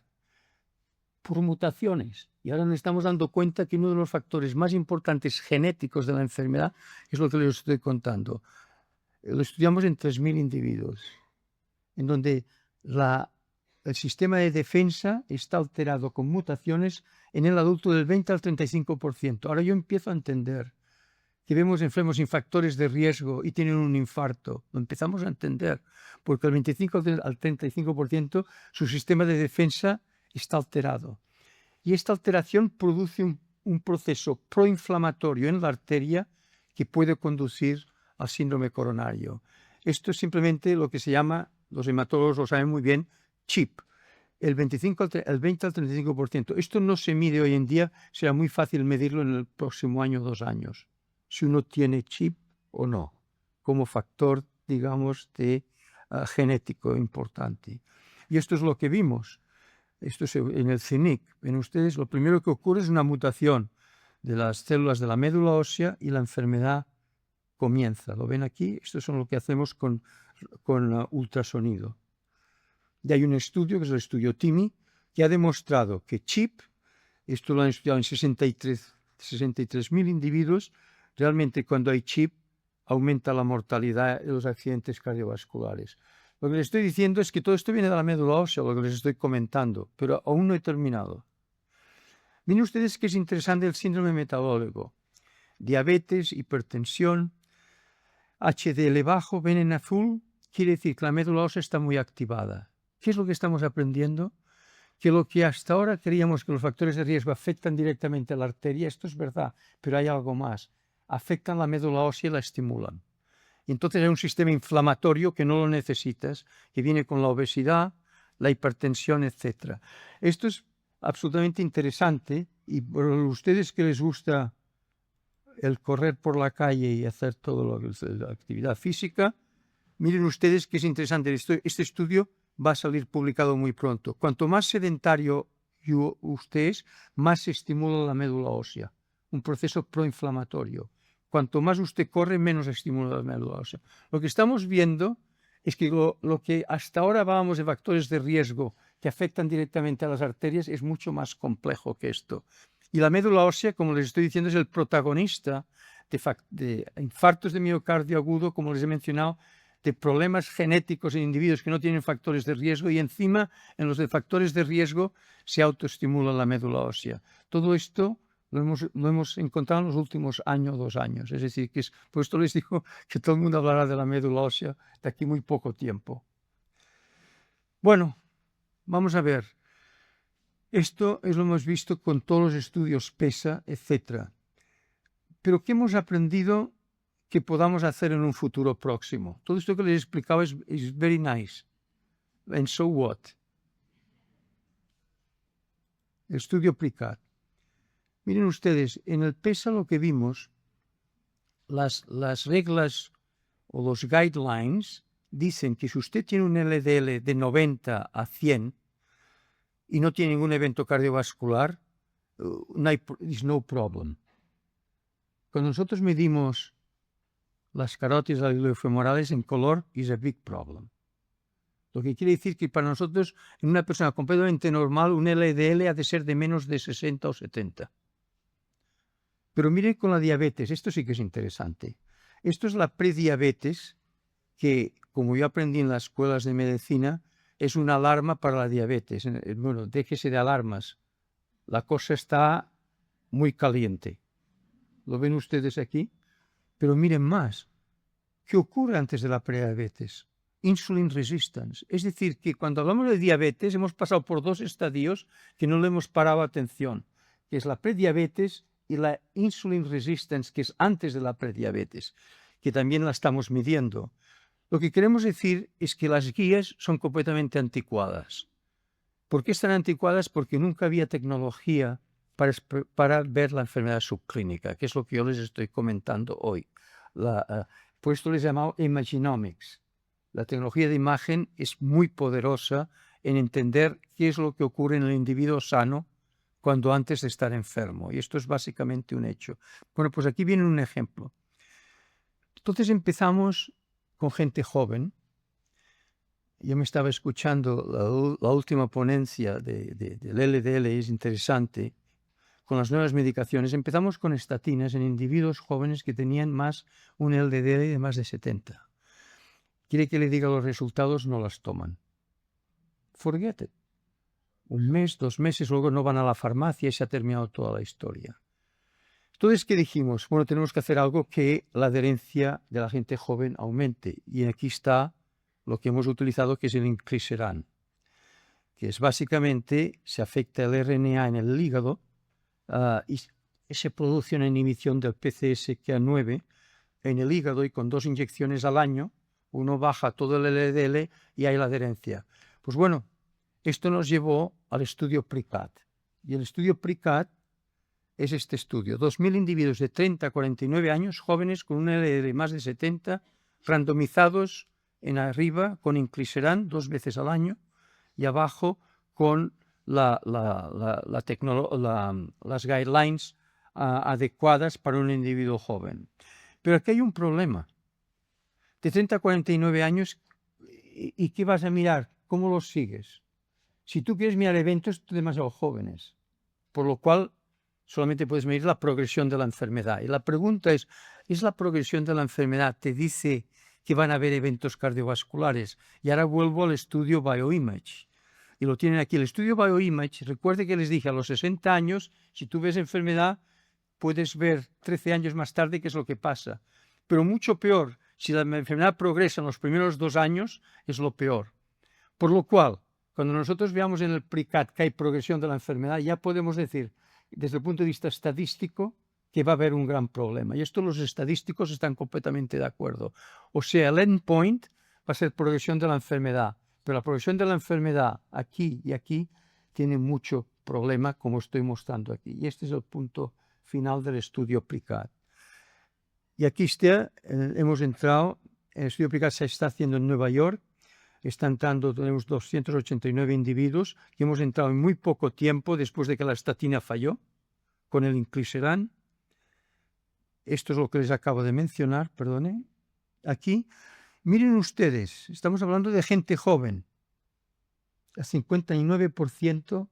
por mutaciones. Y ahora nos estamos dando cuenta que uno de los factores más importantes genéticos de la enfermedad es lo que les estoy contando. Lo estudiamos en 3.000 individuos, en donde el sistema de defensa está alterado con mutaciones en el adulto del 20 al 35%. Ahora yo empiezo a entender que vemos enfermos sin factores de riesgo y tienen un infarto. Lo empezamos a entender, porque el 25 al 35% su sistema de defensa está alterado. Y esta alteración produce un proceso proinflamatorio en la arteria que puede conducir al síndrome coronario. Esto es simplemente lo que se llama, los hematólogos lo saben muy bien, CHIP, el 20 al 35%. Esto no se mide hoy en día, será muy fácil medirlo en el próximo año o 2 años, si uno tiene CHIP o no, como factor, digamos, genético importante. Y esto es lo que vimos. Esto es en el CINIC. Ven ustedes, lo primero que ocurre es una mutación de las células de la médula ósea y la enfermedad comienza. ¿Lo ven aquí? Esto es lo que hacemos con ultrasonido. Y hay un estudio, que es el estudio TIMI, que ha demostrado que CHIP, esto lo han estudiado en 63.000 individuos, realmente cuando hay CHIP aumenta la mortalidad de los accidentes cardiovasculares. Lo que les estoy diciendo es que todo esto viene de la médula ósea, lo que les estoy comentando, pero aún no he terminado. Miren ustedes que es interesante el síndrome metabólico. Diabetes, hipertensión, HDL bajo, ven en azul, quiere decir que la médula ósea está muy activada. ¿Qué es lo que estamos aprendiendo? Que lo que hasta ahora creíamos que los factores de riesgo afectan directamente a la arteria, esto es verdad, pero hay algo más. Afectan la médula ósea y la estimulan. Y entonces hay un sistema inflamatorio que no lo necesitas, que viene con la obesidad, la hipertensión, etc. Esto es absolutamente interesante y por ustedes que les gusta el correr por la calle y hacer todo lo que es la actividad física, miren ustedes que es interesante. Este estudio va a salir publicado muy pronto. Cuanto más sedentario usted es, más se estimula la médula ósea, un proceso proinflamatorio. Cuanto más usted corre, menos estimula la médula ósea. Lo que estamos viendo es que lo que hasta ahora hablábamos de factores de riesgo que afectan directamente a las arterias es mucho más complejo que esto. Y la médula ósea, como les estoy diciendo, es el protagonista de infartos de miocardio agudo, como les he mencionado, de problemas genéticos en individuos que no tienen factores de riesgo y encima en los de factores de riesgo se autoestimula la médula ósea. Todo esto lo hemos encontrado en los últimos año o 2 años. Es decir, que por esto les digo que todo el mundo hablará de la médula ósea de aquí muy poco tiempo. Bueno, vamos a ver. Esto lo hemos visto con todos los estudios PESA, etc. Pero ¿qué hemos aprendido que podamos hacer en un futuro próximo? Todo esto que les explicaba es very nice. And so what? El estudio PRICAT. Miren ustedes, en el PESA lo que vimos, las reglas o los guidelines dicen que si usted tiene un LDL de 90 a 100, y no tiene ningún evento cardiovascular, no problem. Cuando nosotros medimos las carótidas iliofemorales en color, is a big problem. Lo que quiere decir que para nosotros, en una persona completamente normal, un LDL ha de ser de menos de 60 o 70. Pero mire con la diabetes, esto sí que es interesante. Esto es la prediabetes, que, como yo aprendí en las escuelas de medicina, es una alarma para la diabetes. Bueno, déjese de alarmas. La cosa está muy caliente. ¿Lo ven ustedes aquí? Pero miren más. ¿Qué ocurre antes de la prediabetes? Insulin resistance. Es decir, que cuando hablamos de diabetes hemos pasado por dos estadios que no le hemos parado atención, que es la prediabetes y la insulin resistance, que es antes de la prediabetes, que también la estamos midiendo. Lo que queremos decir es que las guías son completamente anticuadas. ¿Por qué están anticuadas? Porque nunca había tecnología para ver la enfermedad subclínica, que es lo que yo les estoy comentando hoy. Por esto les he llamado Imaginomics. La tecnología de imagen es muy poderosa en entender qué es lo que ocurre en el individuo sano cuando antes de estar enfermo. Y esto es básicamente un hecho. Bueno, pues aquí viene un ejemplo. Entonces empezamos con gente joven. Yo me estaba escuchando la última ponencia del LDL, es interesante, con las nuevas medicaciones. Empezamos con estatinas en individuos jóvenes que tenían un LDL de más de 70. ¿Quiere que le diga los resultados? No las toman. Forget it. Un mes, 2 meses, luego no van a la farmacia y se ha terminado toda la historia. Entonces, ¿qué dijimos? Bueno, tenemos que hacer algo que la adherencia de la gente joven aumente. Y aquí está lo que hemos utilizado, que es el inclisiran, que es básicamente, se afecta el RNA en el hígado y se produce una inhibición del PCSK9 en el hígado, y con 2 inyecciones al año uno baja todo el LDL y hay la adherencia. Pues bueno, esto nos llevó al estudio PRICAT. Y el estudio PRICAT es este estudio. 2.000 individuos de 30 a 49 años, jóvenes con un LDL de más de 70, randomizados en arriba con inclisiran 2 veces al año y abajo con las guidelines adecuadas para un individuo joven. Pero aquí hay un problema. De 30 a 49 años, ¿y qué vas a mirar? ¿Cómo los sigues? Si tú quieres mirar eventos, son demasiado jóvenes, por lo cual solamente puedes medir la progresión de la enfermedad. Y la pregunta ¿es la progresión de la enfermedad te dice que van a haber eventos cardiovasculares? Y ahora vuelvo al estudio Bioimage. Y lo tienen aquí. El estudio Bioimage, recuerde que les dije, a los 60 años, si tú ves enfermedad, puedes ver 13 años más tarde qué es lo que pasa. Pero mucho peor, si la enfermedad progresa en los primeros 2 años, es lo peor. Por lo cual, cuando nosotros veamos en el PRICAT que hay progresión de la enfermedad, ya podemos decir, desde el punto de vista estadístico, que va a haber un gran problema. Y esto los estadísticos están completamente de acuerdo. O sea, el endpoint va a ser progresión de la enfermedad, pero la progresión de la enfermedad aquí y aquí tiene mucho problema, como estoy mostrando aquí. Y este es el punto final del estudio PRICAT. Y aquí hemos entrado, el estudio PRICAT se está haciendo en Nueva York. Tenemos 289 individuos que hemos entrado en muy poco tiempo después de que la estatina falló con el inclisiran. Esto es lo que les acabo de mencionar, perdonen. Aquí, miren ustedes, estamos hablando de gente joven. El 59%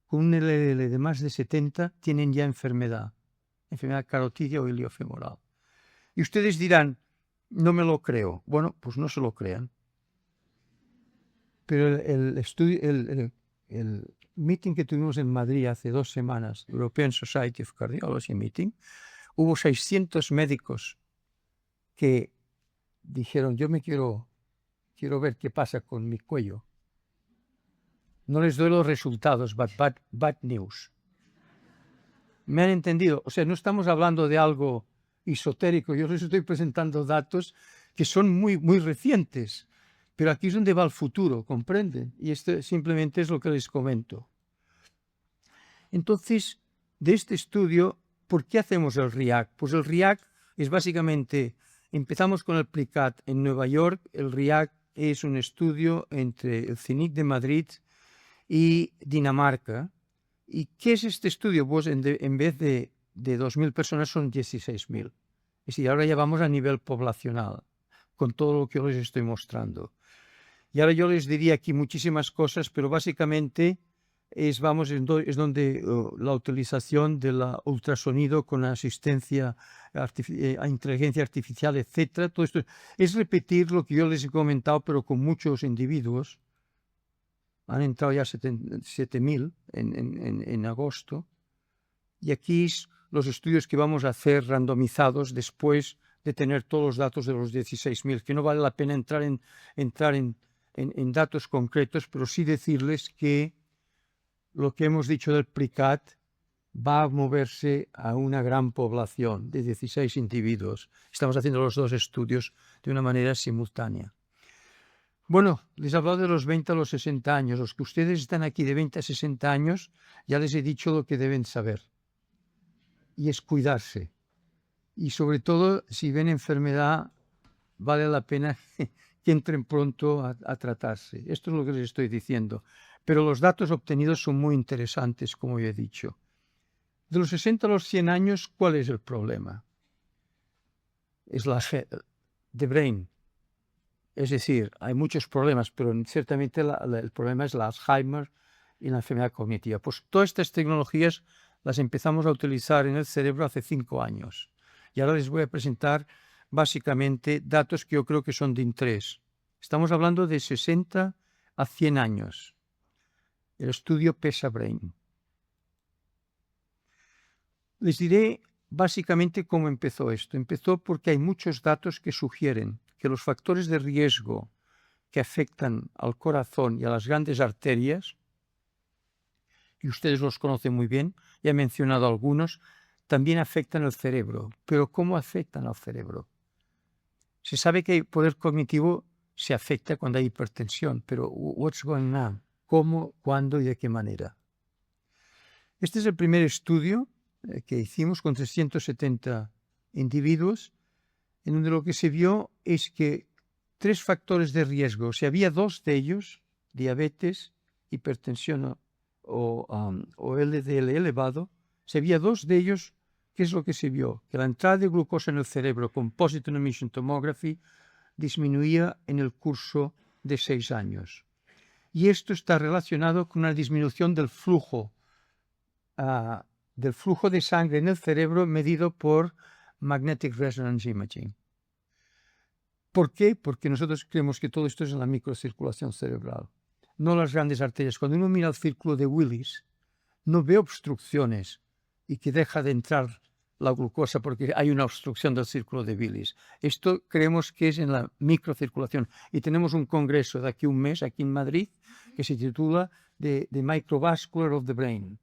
con un LDL de más de 70 tienen ya enfermedad carotidia o iliofemoral. Y ustedes dirán, no me lo creo. Bueno, pues no se lo crean. Pero el meeting que tuvimos en Madrid hace 2 semanas, European Society of Cardiology Meeting, hubo 600 médicos que dijeron, yo me quiero ver qué pasa con mi cuello. No les doy los resultados, but bad news. ¿Me han entendido? O sea, no estamos hablando de algo esotérico, yo les estoy presentando datos que son muy, muy recientes. Pero aquí es donde va el futuro, ¿comprenden? Y esto simplemente es lo que les comento. Entonces, de este estudio, ¿por qué hacemos el RIAC? Pues el RIAC es básicamente, empezamos con el PRICAT en Nueva York. El RIAC es un estudio entre el CINIC de Madrid y Dinamarca. ¿Y qué es este estudio? Pues en vez de 2.000 personas son 16.000. Es decir, ahora ya vamos a nivel poblacional, con todo lo que yo les estoy mostrando. Y ahora yo les diría aquí muchísimas cosas, pero básicamente es donde la utilización del ultrasonido con asistencia a inteligencia artificial, etcétera. Todo esto es repetir lo que yo les he comentado, pero con muchos individuos. Han entrado ya 7.000 en agosto. Y aquí los estudios que vamos a hacer randomizados después de tener todos los datos de los 16.000, que no vale la pena entrar en datos concretos, pero sí decirles que lo que hemos dicho del PRICAT va a moverse a una gran población de 16 individuos. Estamos haciendo los dos estudios de una manera simultánea. Bueno, les he hablado de los 20 a los 60 años. Los que ustedes están aquí de 20 a 60 años, ya les he dicho lo que deben saber. Y es cuidarse. Y sobre todo, si ven enfermedad, vale la pena que entren pronto a tratarse. Esto es lo que les estoy diciendo. Pero los datos obtenidos son muy interesantes, como ya he dicho. De los 60 a los 100 años, ¿cuál es el problema? Es la the brain. Es decir, hay muchos problemas, pero ciertamente el problema es el Alzheimer y la enfermedad cognitiva. Pues todas estas tecnologías las empezamos a utilizar en el cerebro hace 5 años. Y ahora les voy a presentar básicamente datos que yo creo que son de interés. Estamos hablando de 60 a 100 años. El estudio PESA-Brain. Les diré básicamente cómo empezó esto. Empezó porque hay muchos datos que sugieren que los factores de riesgo que afectan al corazón y a las grandes arterias, y ustedes los conocen muy bien, ya he mencionado algunos, también afectan al cerebro. Pero ¿cómo afectan al cerebro? Se sabe que el poder cognitivo se afecta cuando hay hipertensión, pero what's going on? ¿Cómo, cuándo y de qué manera? Este es el primer estudio que hicimos con 370 individuos, en donde lo que se vio es que 3 factores de riesgo, si había 2 de ellos, diabetes, hipertensión o LDL elevado, si había 2 de ellos, ¿qué es lo que se vio? Que la entrada de glucosa en el cerebro con Positron Emission Tomography disminuía en el curso de 6 años. Y esto está relacionado con una disminución del flujo de sangre en el cerebro medido por Magnetic Resonance Imaging. ¿Por qué? Porque nosotros creemos que todo esto es en la microcirculación cerebral, no las grandes arterias. Cuando uno mira el círculo de Willis, no ve obstrucciones y que deja de entrar la glucosa porque hay una obstrucción del círculo de Willis. Esto creemos que es en la microcirculación. Y tenemos un congreso de aquí un mes, aquí en Madrid, que se titula The Microvascular of the Brain.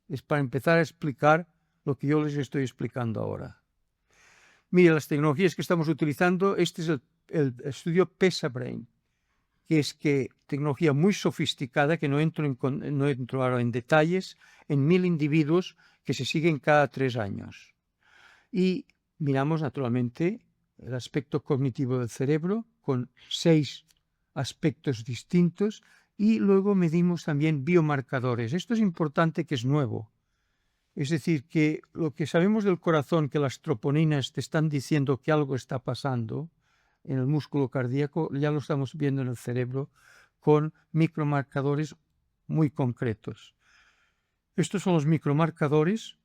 Es para empezar a explicar lo que yo les estoy explicando ahora. Mire, las tecnologías que estamos utilizando, este es el estudio PESA-Brain, que es tecnología muy sofisticada, que no entro ahora en detalles, en 1.000 individuos que se siguen cada 3 años. Y miramos naturalmente el aspecto cognitivo del cerebro con 6 aspectos distintos y luego medimos también biomarcadores. Esto es importante, que es nuevo. Es decir, que lo que sabemos del corazón, que las troponinas te están diciendo que algo está pasando en el músculo cardíaco, ya lo estamos viendo en el cerebro con micromarcadores muy concretos. Estos son los micromarcadores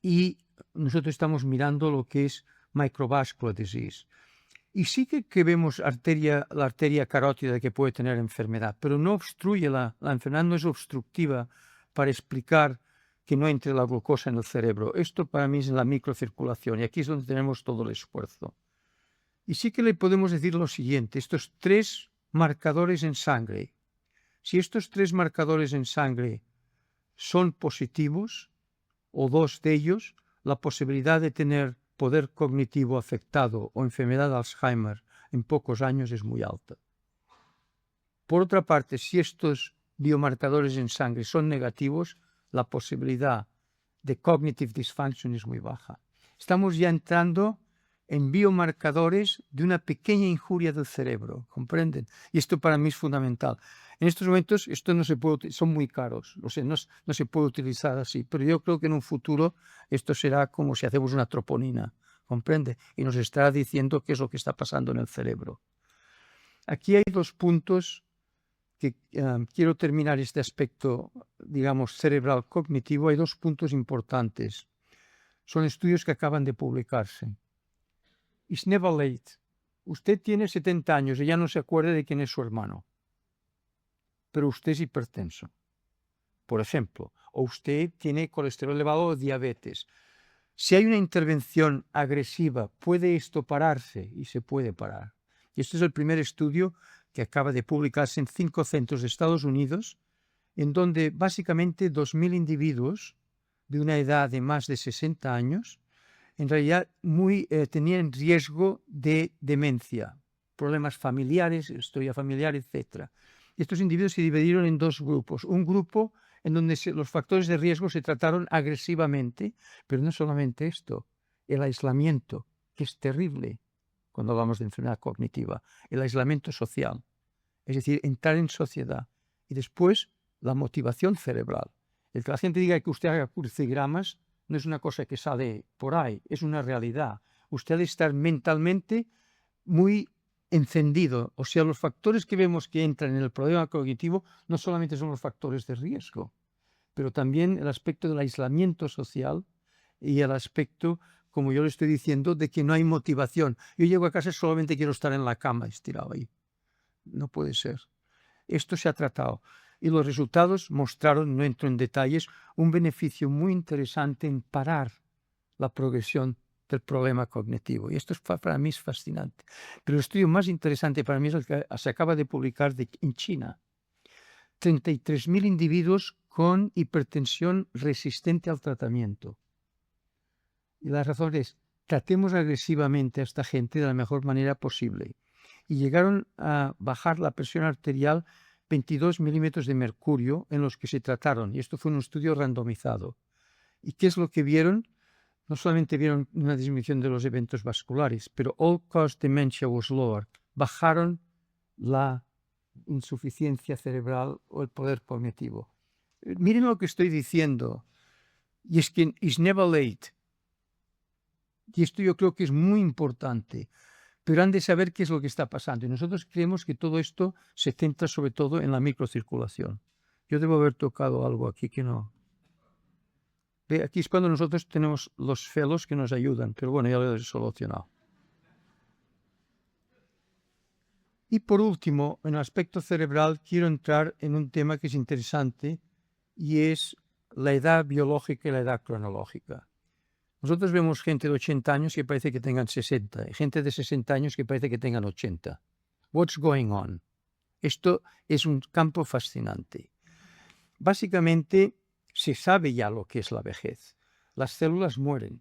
y nosotros estamos mirando lo que es microvascular disease. Y sí que vemos la arteria carótida que puede tener enfermedad, pero no obstruye la enfermedad, no es obstructiva para explicar que no entre la glucosa en el cerebro. Esto para mí es la microcirculación y aquí es donde tenemos todo el esfuerzo. Y sí que le podemos decir lo siguiente, estos 3 marcadores en sangre, si estos 3 marcadores en sangre son positivos, o 2 de ellos, la posibilidad de tener poder cognitivo afectado o enfermedad de Alzheimer en pocos años es muy alta. Por otra parte, si estos biomarcadores en sangre son negativos, la posibilidad de cognitive dysfunction es muy baja. Estamos ya entrando en biomarcadores de una pequeña injuria del cerebro, ¿comprenden? Y esto para mí es fundamental. En estos momentos esto no se puede, son muy caros, no se puede utilizar así, pero yo creo que en un futuro esto será como si hacemos una troponina, ¿comprende? Y nos estará diciendo qué es lo que está pasando en el cerebro. Aquí hay dos puntos que quiero terminar este aspecto, digamos, cerebral cognitivo. Hay dos puntos importantes. Son estudios que acaban de publicarse. It's never late. Usted tiene 70 años y ya no se acuerda de quién es su hermano, pero usted es hipertenso, por ejemplo, o usted tiene colesterol elevado o diabetes. Si hay una intervención agresiva, ¿puede esto pararse? Y se puede parar. Y este es el primer estudio que acaba de publicarse en 5 centros de Estados Unidos, en donde básicamente 2.000 individuos de una edad de más de 60 años, en realidad tenían riesgo de demencia, problemas familiares, historia familiar, etc. Estos individuos se dividieron en 2 grupos. Un grupo en donde los factores de riesgo se trataron agresivamente, pero no solamente esto, el aislamiento, que es terrible cuando hablamos de enfermedad cognitiva, el aislamiento social, es decir, entrar en sociedad. Y después, la motivación cerebral. El que la gente diga que usted haga crucigramas no es una cosa que sale por ahí, es una realidad. Usted debe estar mentalmente muy encendido. O sea, los factores que vemos que entran en el problema cognitivo no solamente son los factores de riesgo, pero también el aspecto del aislamiento social y el aspecto, como yo le estoy diciendo, de que no hay motivación. Yo llego a casa y solamente quiero estar en la cama estirado ahí. No puede ser. Esto se ha tratado y los resultados mostraron, no entro en detalles, un beneficio muy interesante en parar la progresión del problema cognitivo. Y esto para mí es fascinante. Pero el estudio más interesante para mí es el que se acaba de publicar en China. 33.000 individuos con hipertensión resistente al tratamiento. Y la razón es, tratemos agresivamente a esta gente de la mejor manera posible. Y llegaron a bajar la presión arterial 22 milímetros de mercurio en los que se trataron. Y esto fue un estudio randomizado. ¿Y qué es lo que vieron? No solamente vieron una disminución de los eventos vasculares, pero all-cause dementia was lower. Bajaron la insuficiencia cerebral o el poder cognitivo. Miren lo que estoy diciendo. Y es que it's never late. Y esto yo creo que es muy importante. Pero han de saber qué es lo que está pasando. Y nosotros creemos que todo esto se centra sobre todo en la microcirculación. Yo debo haber tocado algo aquí que no. Aquí es cuando nosotros tenemos los fellows que nos ayudan, pero bueno, ya lo he solucionado. Y por último, en el aspecto cerebral, quiero entrar en un tema que es interesante y es la edad biológica y la edad cronológica. Nosotros vemos gente de 80 años que parece que tengan 60 y gente de 60 años que parece que tengan 80. What's going on? Esto es un campo fascinante. Básicamente, se sabe ya lo que es la vejez. Las células mueren.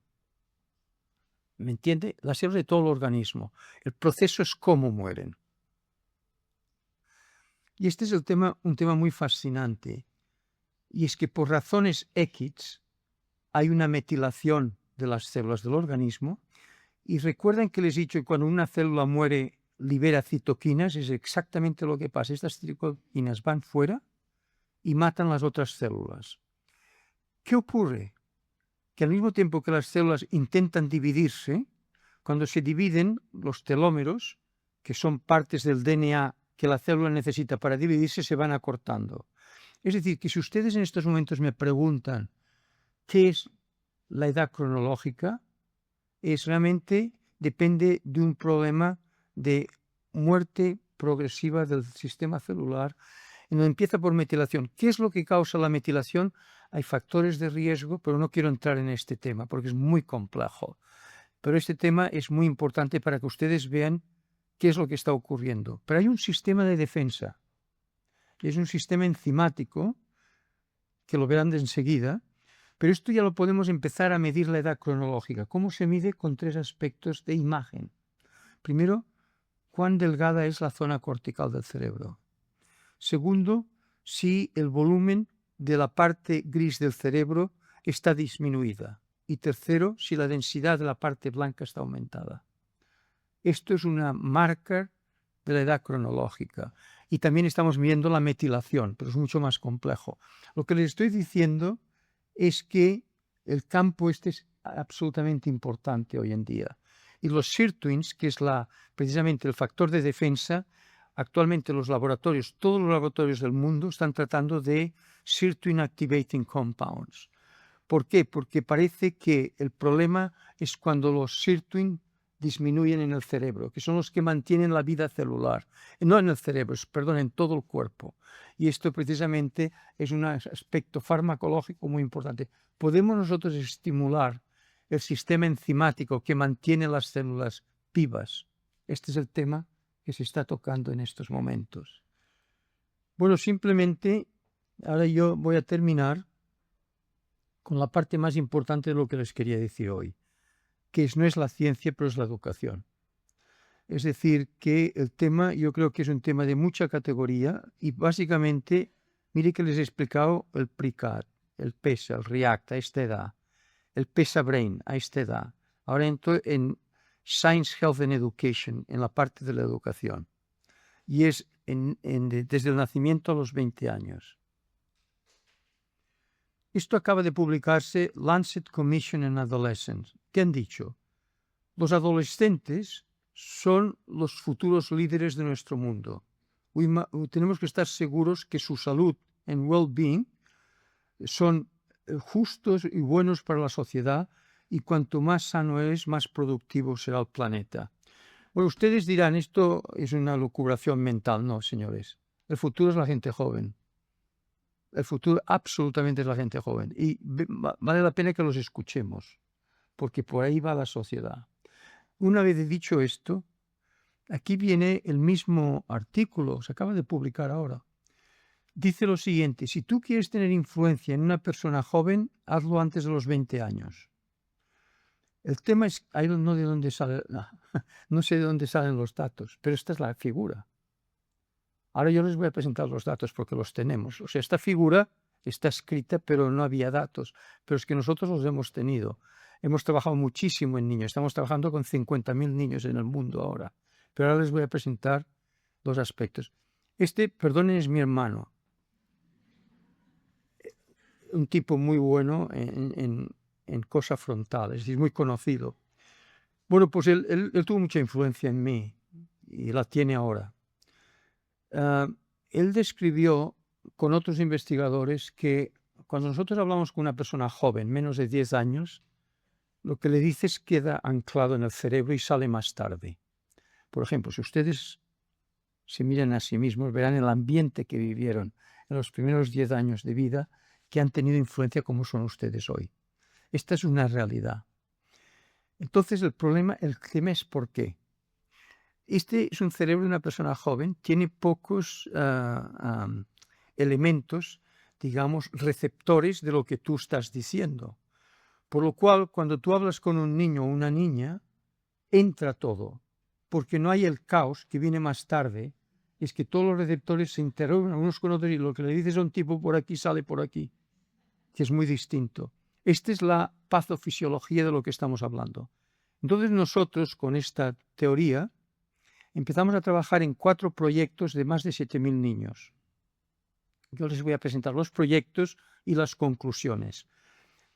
¿Me entiende? Las células de todo el organismo. El proceso es cómo mueren. Y este es un tema muy fascinante. Y es que por razones X hay una metilación de las células del organismo. Y recuerden que les he dicho que cuando una célula muere libera citoquinas, es exactamente lo que pasa. Estas citoquinas van fuera y matan las otras células. ¿Qué ocurre? Que al mismo tiempo que las células intentan dividirse, cuando se dividen los telómeros, que son partes del DNA que la célula necesita para dividirse, se van acortando. Es decir, que si ustedes en estos momentos me preguntan qué es la edad cronológica, es realmente depende de un problema de muerte progresiva del sistema celular, en donde empieza por metilación. ¿Qué es lo que causa la metilación? Hay factores de riesgo, pero no quiero entrar en este tema porque es muy complejo. Pero este tema es muy importante para que ustedes vean qué es lo que está ocurriendo. Pero hay un sistema de defensa. Es un sistema enzimático, que lo verán de enseguida, pero esto ya lo podemos empezar a medir la edad cronológica. ¿Cómo se mide? Con 3 aspectos de imagen. Primero, cuán delgada es la zona cortical del cerebro. Segundo, si el volumen de la parte gris del cerebro está disminuida. Y tercero, si la densidad de la parte blanca está aumentada. Esto es una marca de la edad cronológica. Y también estamos viendo la metilación, pero es mucho más complejo. Lo que les estoy diciendo es que el campo este es absolutamente importante hoy en día. Y los sirtuins, que es precisamente el factor de defensa, actualmente los laboratorios, todos los laboratorios del mundo están tratando de sirtuin activating compounds. ¿Por qué? Porque parece que el problema es cuando los sirtuin disminuyen en el cerebro, que son los que mantienen la vida celular. No en el cerebro, perdón, en todo el cuerpo. Y esto precisamente es un aspecto farmacológico muy importante. ¿Podemos nosotros estimular el sistema enzimático que mantiene las células vivas? Este es el tema que se está tocando en estos momentos. Bueno, simplemente, ahora yo voy a terminar con la parte más importante de lo que les quería decir hoy, que no es la ciencia, pero es la educación. Es decir, que el tema yo creo que es un tema de mucha categoría y básicamente, mire que les he explicado el PRICAD, el PESA, el REACT a esta edad, el PESA Brain a esta edad. Ahora entro en Science, Health and Education, en la parte de la educación. Y es desde el nacimiento a los 20 años. Esto acaba de publicarse Lancet Commission on Adolescents. ¿Qué han dicho? Los adolescentes son los futuros líderes de nuestro mundo. Tenemos que estar seguros que su salud and well-being son justos y buenos para la sociedad y cuanto más sano es, más productivo será el planeta. Bueno, ustedes dirán, esto es una lucubración mental. No, señores. El futuro es la gente joven. El futuro absolutamente es la gente joven. Y vale la pena que los escuchemos, porque por ahí va la sociedad. Una vez dicho esto, aquí viene el mismo artículo, se acaba de publicar ahora. Dice lo siguiente: si tú quieres tener influencia en una persona joven, hazlo antes de los 20 años. El tema es, no sé de dónde salen los datos, pero esta es la figura. Ahora yo les voy a presentar los datos porque los tenemos. O sea, esta figura está escrita, pero no había datos. Pero es que nosotros los hemos tenido. Hemos trabajado muchísimo en niños. Estamos trabajando con 50.000 niños en el mundo ahora. Pero ahora les voy a presentar dos aspectos. Perdonen, es mi hermano. Un tipo muy bueno en cosa frontal, es decir, muy conocido. Bueno, pues él tuvo mucha influencia en mí y la tiene ahora. Él describió con otros investigadores que cuando nosotros hablamos con una persona joven, menos de 10 años, lo que le dices queda anclado en el cerebro y sale más tarde. Por ejemplo, si ustedes se miran a sí mismos, verán el ambiente que vivieron en los primeros 10 años de vida que han tenido influencia como son ustedes hoy. Esta es una realidad. Entonces el tema es ¿por qué? Este es un cerebro de una persona joven, tiene pocos elementos, digamos, receptores de lo que tú estás diciendo. Por lo cual, cuando tú hablas con un niño o una niña, entra todo, porque no hay el caos que viene más tarde, es que todos los receptores se interrumpen unos con otros y lo que le dices a un tipo por aquí sale por aquí, que es muy distinto. Esta es la patofisiología de lo que estamos hablando. Entonces nosotros, con esta teoría, empezamos a trabajar en 4 proyectos de más de 7.000 niños. Yo les voy a presentar los proyectos y las conclusiones.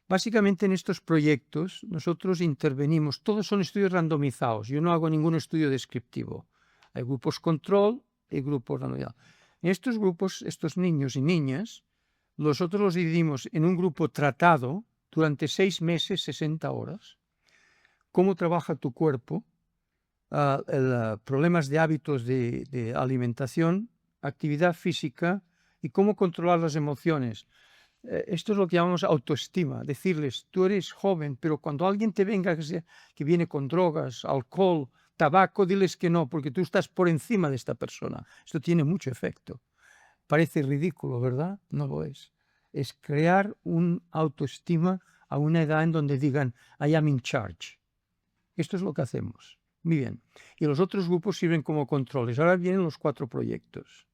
Básicamente en estos proyectos nosotros intervenimos, todos son estudios randomizados, yo no hago ningún estudio descriptivo. Hay grupos control y grupos randomizados. En estos grupos, estos niños y niñas, nosotros los dividimos en un grupo tratado durante 6 meses, 60 horas, cómo trabaja tu cuerpo, problemas de hábitos de alimentación, actividad física y cómo controlar las emociones. Esto es lo que llamamos autoestima, decirles, tú eres joven, pero cuando alguien te venga que viene con drogas, alcohol, tabaco, diles que no, porque tú estás por encima de esta persona. Esto tiene mucho efecto. Parece ridículo, ¿verdad? No lo es. Es crear un autoestima a una edad en donde digan, I am in charge. Esto es lo que hacemos. Muy bien. Y los otros grupos sirven como controles. Ahora vienen los 4 proyectos.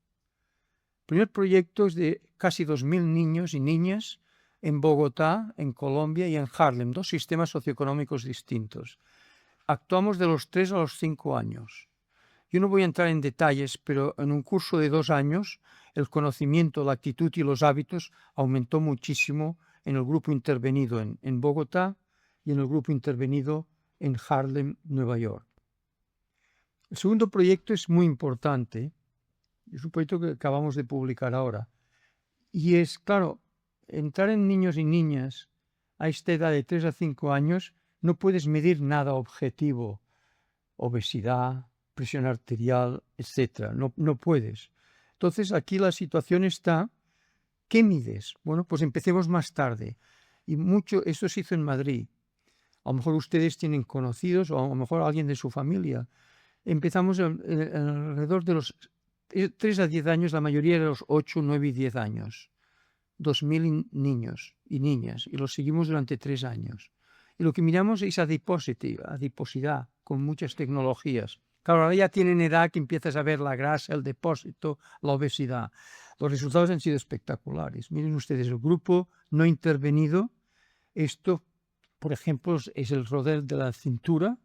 El primer proyecto es de casi 2.000 niños y niñas en Bogotá, en Colombia y en Harlem, 2 sistemas socioeconómicos distintos. actuamos de los 3 a los 5 años. Yo no voy a entrar en detalles, pero en un curso de 2 años el conocimiento, la actitud y los hábitos aumentó muchísimo en el grupo intervenido en Bogotá y en el grupo intervenido en Harlem, Nueva York. El segundo proyecto es muy importante, es un proyecto que acabamos de publicar ahora, y es, claro, entrar en niños y niñas a esta edad de 3 a 5 años no puedes medir nada objetivo, obesidad, presión arterial, etc. No puedes. Entonces aquí la situación está, ¿qué mides? Bueno, pues empecemos más tarde. Y esto se hizo en Madrid. A lo mejor ustedes tienen conocidos o a lo mejor alguien de su familia. Empezamos alrededor de los 3 a 10 años, la mayoría de los 8, 9 y 10 años. 2.000 niños y niñas y los seguimos durante 3 años. Y lo que miramos es adiposidad, con muchas tecnologías. Claro, ahora ya tienen edad que empiezas a ver la grasa, el depósito, la obesidad. Los resultados han sido espectaculares. Miren ustedes, el grupo no intervenido, esto, por ejemplo, es el rodel de la cintura,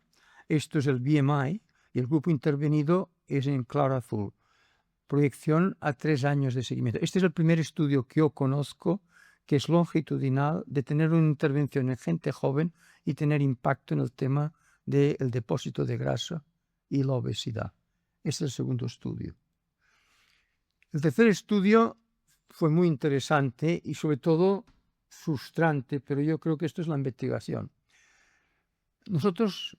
esto es el BMI, y el grupo intervenido es en claro azul. Proyección a 3 años de seguimiento. Este es el primer estudio que yo conozco que es longitudinal de tener una intervención en gente joven y tener impacto en el tema del depósito de grasa y la obesidad. Este es el segundo estudio. El tercer estudio fue muy interesante y sobre todo frustrante, pero yo creo que esto es la investigación. Nosotros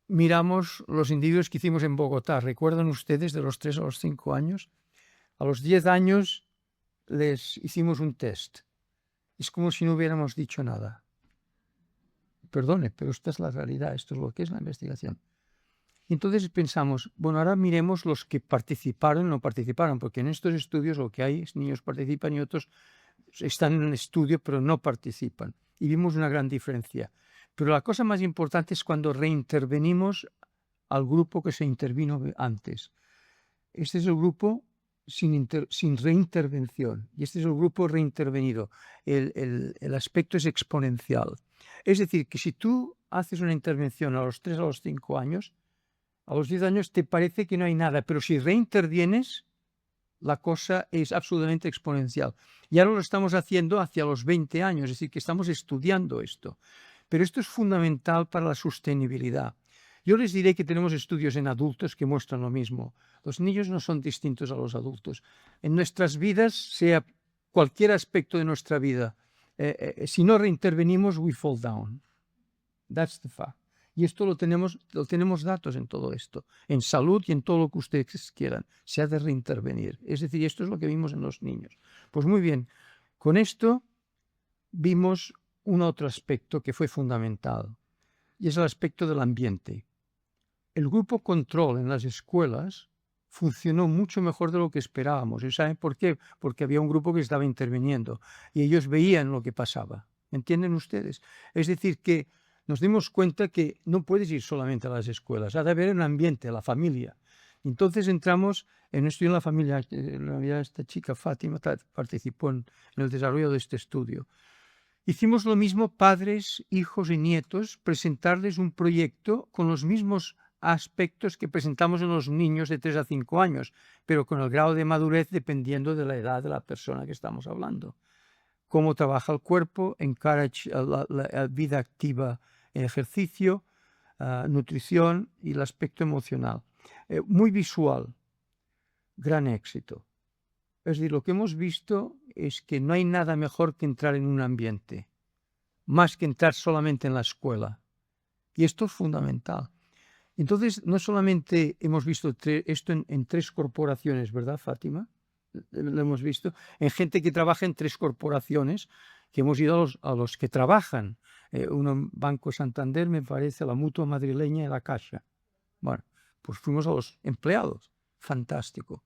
miramos los individuos que hicimos en Bogotá. ¿Recuerdan ustedes de los 3 a los 5 años? A los 10 años les hicimos un test. Es como si no hubiéramos dicho nada. Perdone, pero esta es la realidad, esto es lo que es la investigación. Entonces pensamos, bueno, ahora miremos los que participaron o no participaron, porque en estos estudios lo que hay es niños participan y otros están en el estudio pero no participan. Y vimos una gran diferencia. Pero la cosa más importante es cuando reintervenimos al grupo que se intervino antes. Este es el grupo sin reintervención y este es el grupo reintervenido. El aspecto es exponencial. Es decir, que si tú haces una intervención a los 3 a los 5 años, a los 10 años te parece que no hay nada, pero si reintervienes, la cosa es absolutamente exponencial. Y ahora lo estamos haciendo hacia los 20 años, es decir, que estamos estudiando esto. Pero esto es fundamental para la sostenibilidad. Yo les diré que tenemos estudios en adultos que muestran lo mismo. Los niños no son distintos a los adultos. En nuestras vidas, sea cualquier aspecto de nuestra vida, si no reintervenimos, we fall down. That's the fact. Y esto lo tenemos datos en todo esto, en salud y en todo lo que ustedes quieran. Se ha de reintervenir. Es decir, esto es lo que vimos en los niños. Pues muy bien, con esto vimos un otro aspecto que fue fundamental, y es el aspecto del ambiente. El grupo control en las escuelas funcionó mucho mejor de lo que esperábamos. ¿Y saben por qué? Porque había un grupo que estaba interviniendo y ellos veían lo que pasaba. ¿Entienden ustedes? Es decir, que nos dimos cuenta que no puedes ir solamente a las escuelas, ha de haber un ambiente, la familia. Entonces entramos en esto en la familia. Esta chica, Fátima, participó en el desarrollo de este estudio. Hicimos lo mismo, padres, hijos y nietos, presentarles un proyecto con los mismos aspectos que presentamos en los niños de 3 a 5 años, pero con el grado de madurez dependiendo de la edad de la persona que estamos hablando. Cómo trabaja el cuerpo, encourage la vida activa en ejercicio, nutrición y el aspecto emocional. Muy visual, gran éxito. Es decir, lo que hemos visto es que no hay nada mejor que entrar en un ambiente, más que entrar solamente en la escuela. Y esto es fundamental. Entonces, no solamente hemos visto esto en 3 corporaciones, ¿verdad, Fátima? Lo hemos visto en gente que trabaja en 3 corporaciones, que hemos ido a los que trabajan. Uno, Banco Santander, me parece, la Mutua Madrileña y la Caixa. Bueno, pues fuimos a los empleados. Fantástico.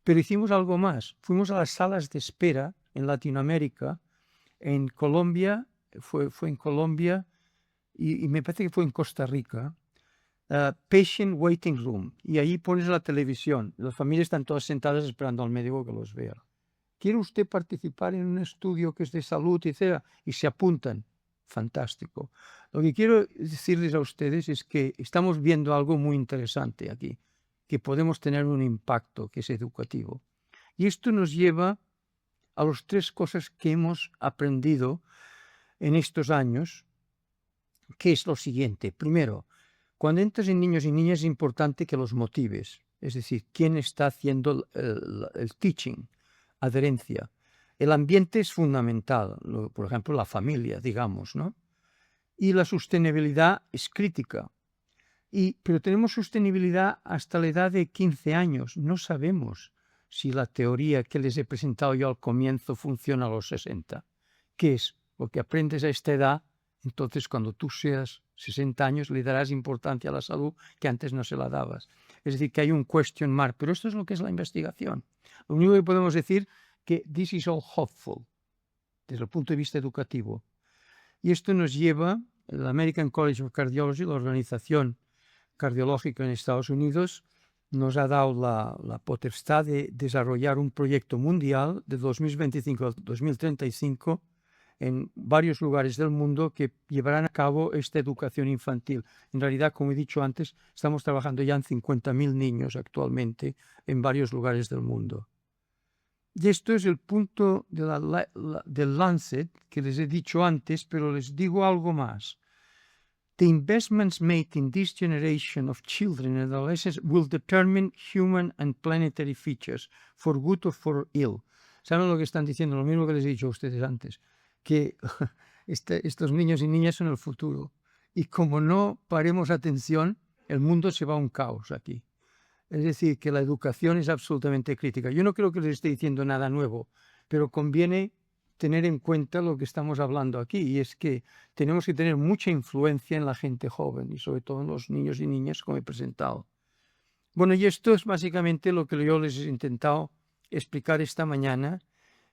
Pero hicimos algo más. Fuimos a las salas de espera en Latinoamérica, en Colombia, fue en Colombia y me parece que fue en Costa Rica. Patient Waiting Room, y ahí pones la televisión, las familias están todas sentadas esperando al médico que los vea. ¿Quiere usted participar en un estudio que es de salud, etcétera? Y se apuntan. Fantástico. Lo que quiero decirles a ustedes es que estamos viendo algo muy interesante aquí, que podemos tener un impacto que es educativo. Y esto nos lleva a las 3 cosas que hemos aprendido en estos años, que es lo siguiente. Primero, cuando entras en niños y niñas es importante que los motives, es decir, quién está haciendo el teaching, adherencia. El ambiente es fundamental, por ejemplo, la familia, digamos, ¿no? Y la sostenibilidad es crítica. Pero tenemos sostenibilidad hasta la edad de 15 años. No sabemos si la teoría que les he presentado yo al comienzo funciona a los 60. ¿Qué es? Lo que aprendes a esta edad, entonces cuando tú seas 60 años le darás importancia a la salud que antes no se la dabas. Es decir, que hay un question mark, pero esto es lo que es la investigación. Lo único que podemos decir que this is all hopeful, desde el punto de vista educativo. Y esto nos lleva, el American College of Cardiology, la organización cardiológica en Estados Unidos, nos ha dado la potestad de desarrollar un proyecto mundial de 2025 a 2035 en varios lugares del mundo que llevarán a cabo esta educación infantil. En realidad, como he dicho antes, estamos trabajando ya en 50.000 niños actualmente en varios lugares del mundo. Y esto es el punto del Lancet que les he dicho antes, pero les digo algo más. The investments made in this generation of children and adolescents will determine human and planetary features, for good or for ill. ¿Saben lo que están diciendo? Lo mismo que les he dicho a ustedes antes, que estos niños y niñas son el futuro. Y como no paremos atención, el mundo se va a un caos aquí. Es decir, que la educación es absolutamente crítica. Yo no creo que les esté diciendo nada nuevo, pero conviene tener en cuenta lo que estamos hablando aquí, y es que tenemos que tener mucha influencia en la gente joven y sobre todo en los niños y niñas, como he presentado. Bueno, y esto es básicamente lo que yo les he intentado explicar esta mañana.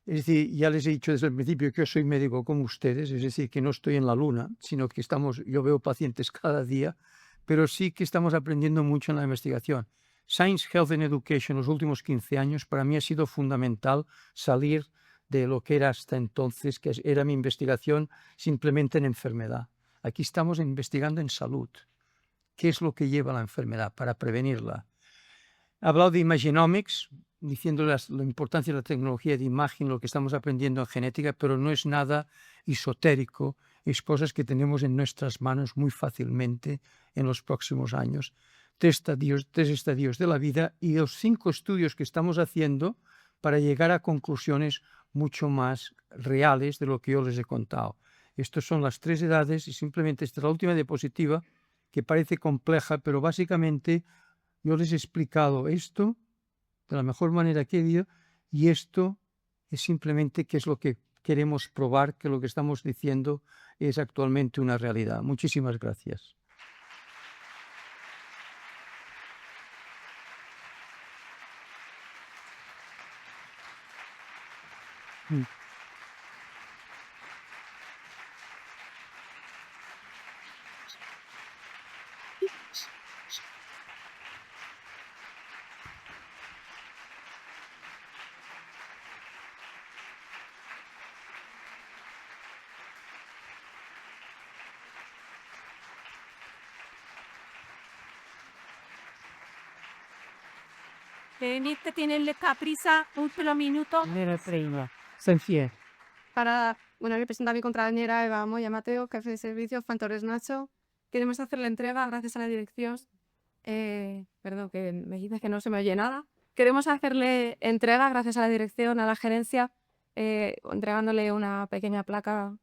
Es decir, ya les he dicho desde el principio que yo soy médico como ustedes, es decir, que no estoy en la luna, sino que yo veo pacientes cada día, pero sí que estamos aprendiendo mucho en la investigación. Science, Health and Education, los últimos 15 años, para mí ha sido fundamental salir de lo que era hasta entonces, que era mi investigación simplemente en enfermedad. Aquí estamos investigando en salud. ¿Qué es lo que lleva a la enfermedad para prevenirla? He hablado de Imagenomics, diciendo la importancia de la tecnología de imagen, lo que estamos aprendiendo en genética, pero no es nada esotérico, es cosas que tenemos en nuestras manos muy fácilmente en los próximos años. 3 estadios de la vida y los 5 estudios que estamos haciendo para llegar a conclusiones mucho más reales de lo que yo les he contado. Estas son las 3 edades y simplemente esta es la última diapositiva que parece compleja, pero básicamente yo les he explicado esto de la mejor manera que he podido y esto es simplemente qué es lo que queremos probar, que lo que estamos diciendo es actualmente una realidad. Muchísimas gracias. Venite, tienen prisa, un solo minuto. Sencillo. Le presento a mi compañera Eva Moya Mateo, jefe de servicio, Fantores Nacho. Queremos hacer la entrega gracias a la dirección. Perdón, que me dice que no se me oye nada. Queremos hacerle entrega gracias a la dirección, a la gerencia, entregándole una pequeña placa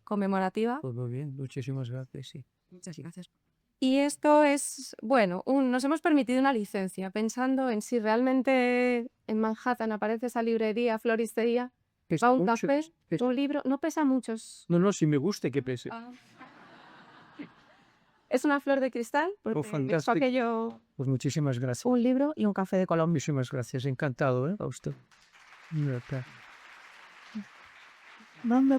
conmemorativa. Pues muy bien, muchísimas gracias. Sí. Muchas gracias. Y esto es, bueno, nos hemos permitido una licencia, pensando en si realmente en Manhattan aparece esa librería, floristería, va un café, un libro, no pesa mucho. No, si me gusta que pese. Es una flor de cristal, porque fantástico. aquello, Pues muchísimas gracias. un libro y un café de Colombia. Muchísimas gracias, encantado, a usted. ¿Dónde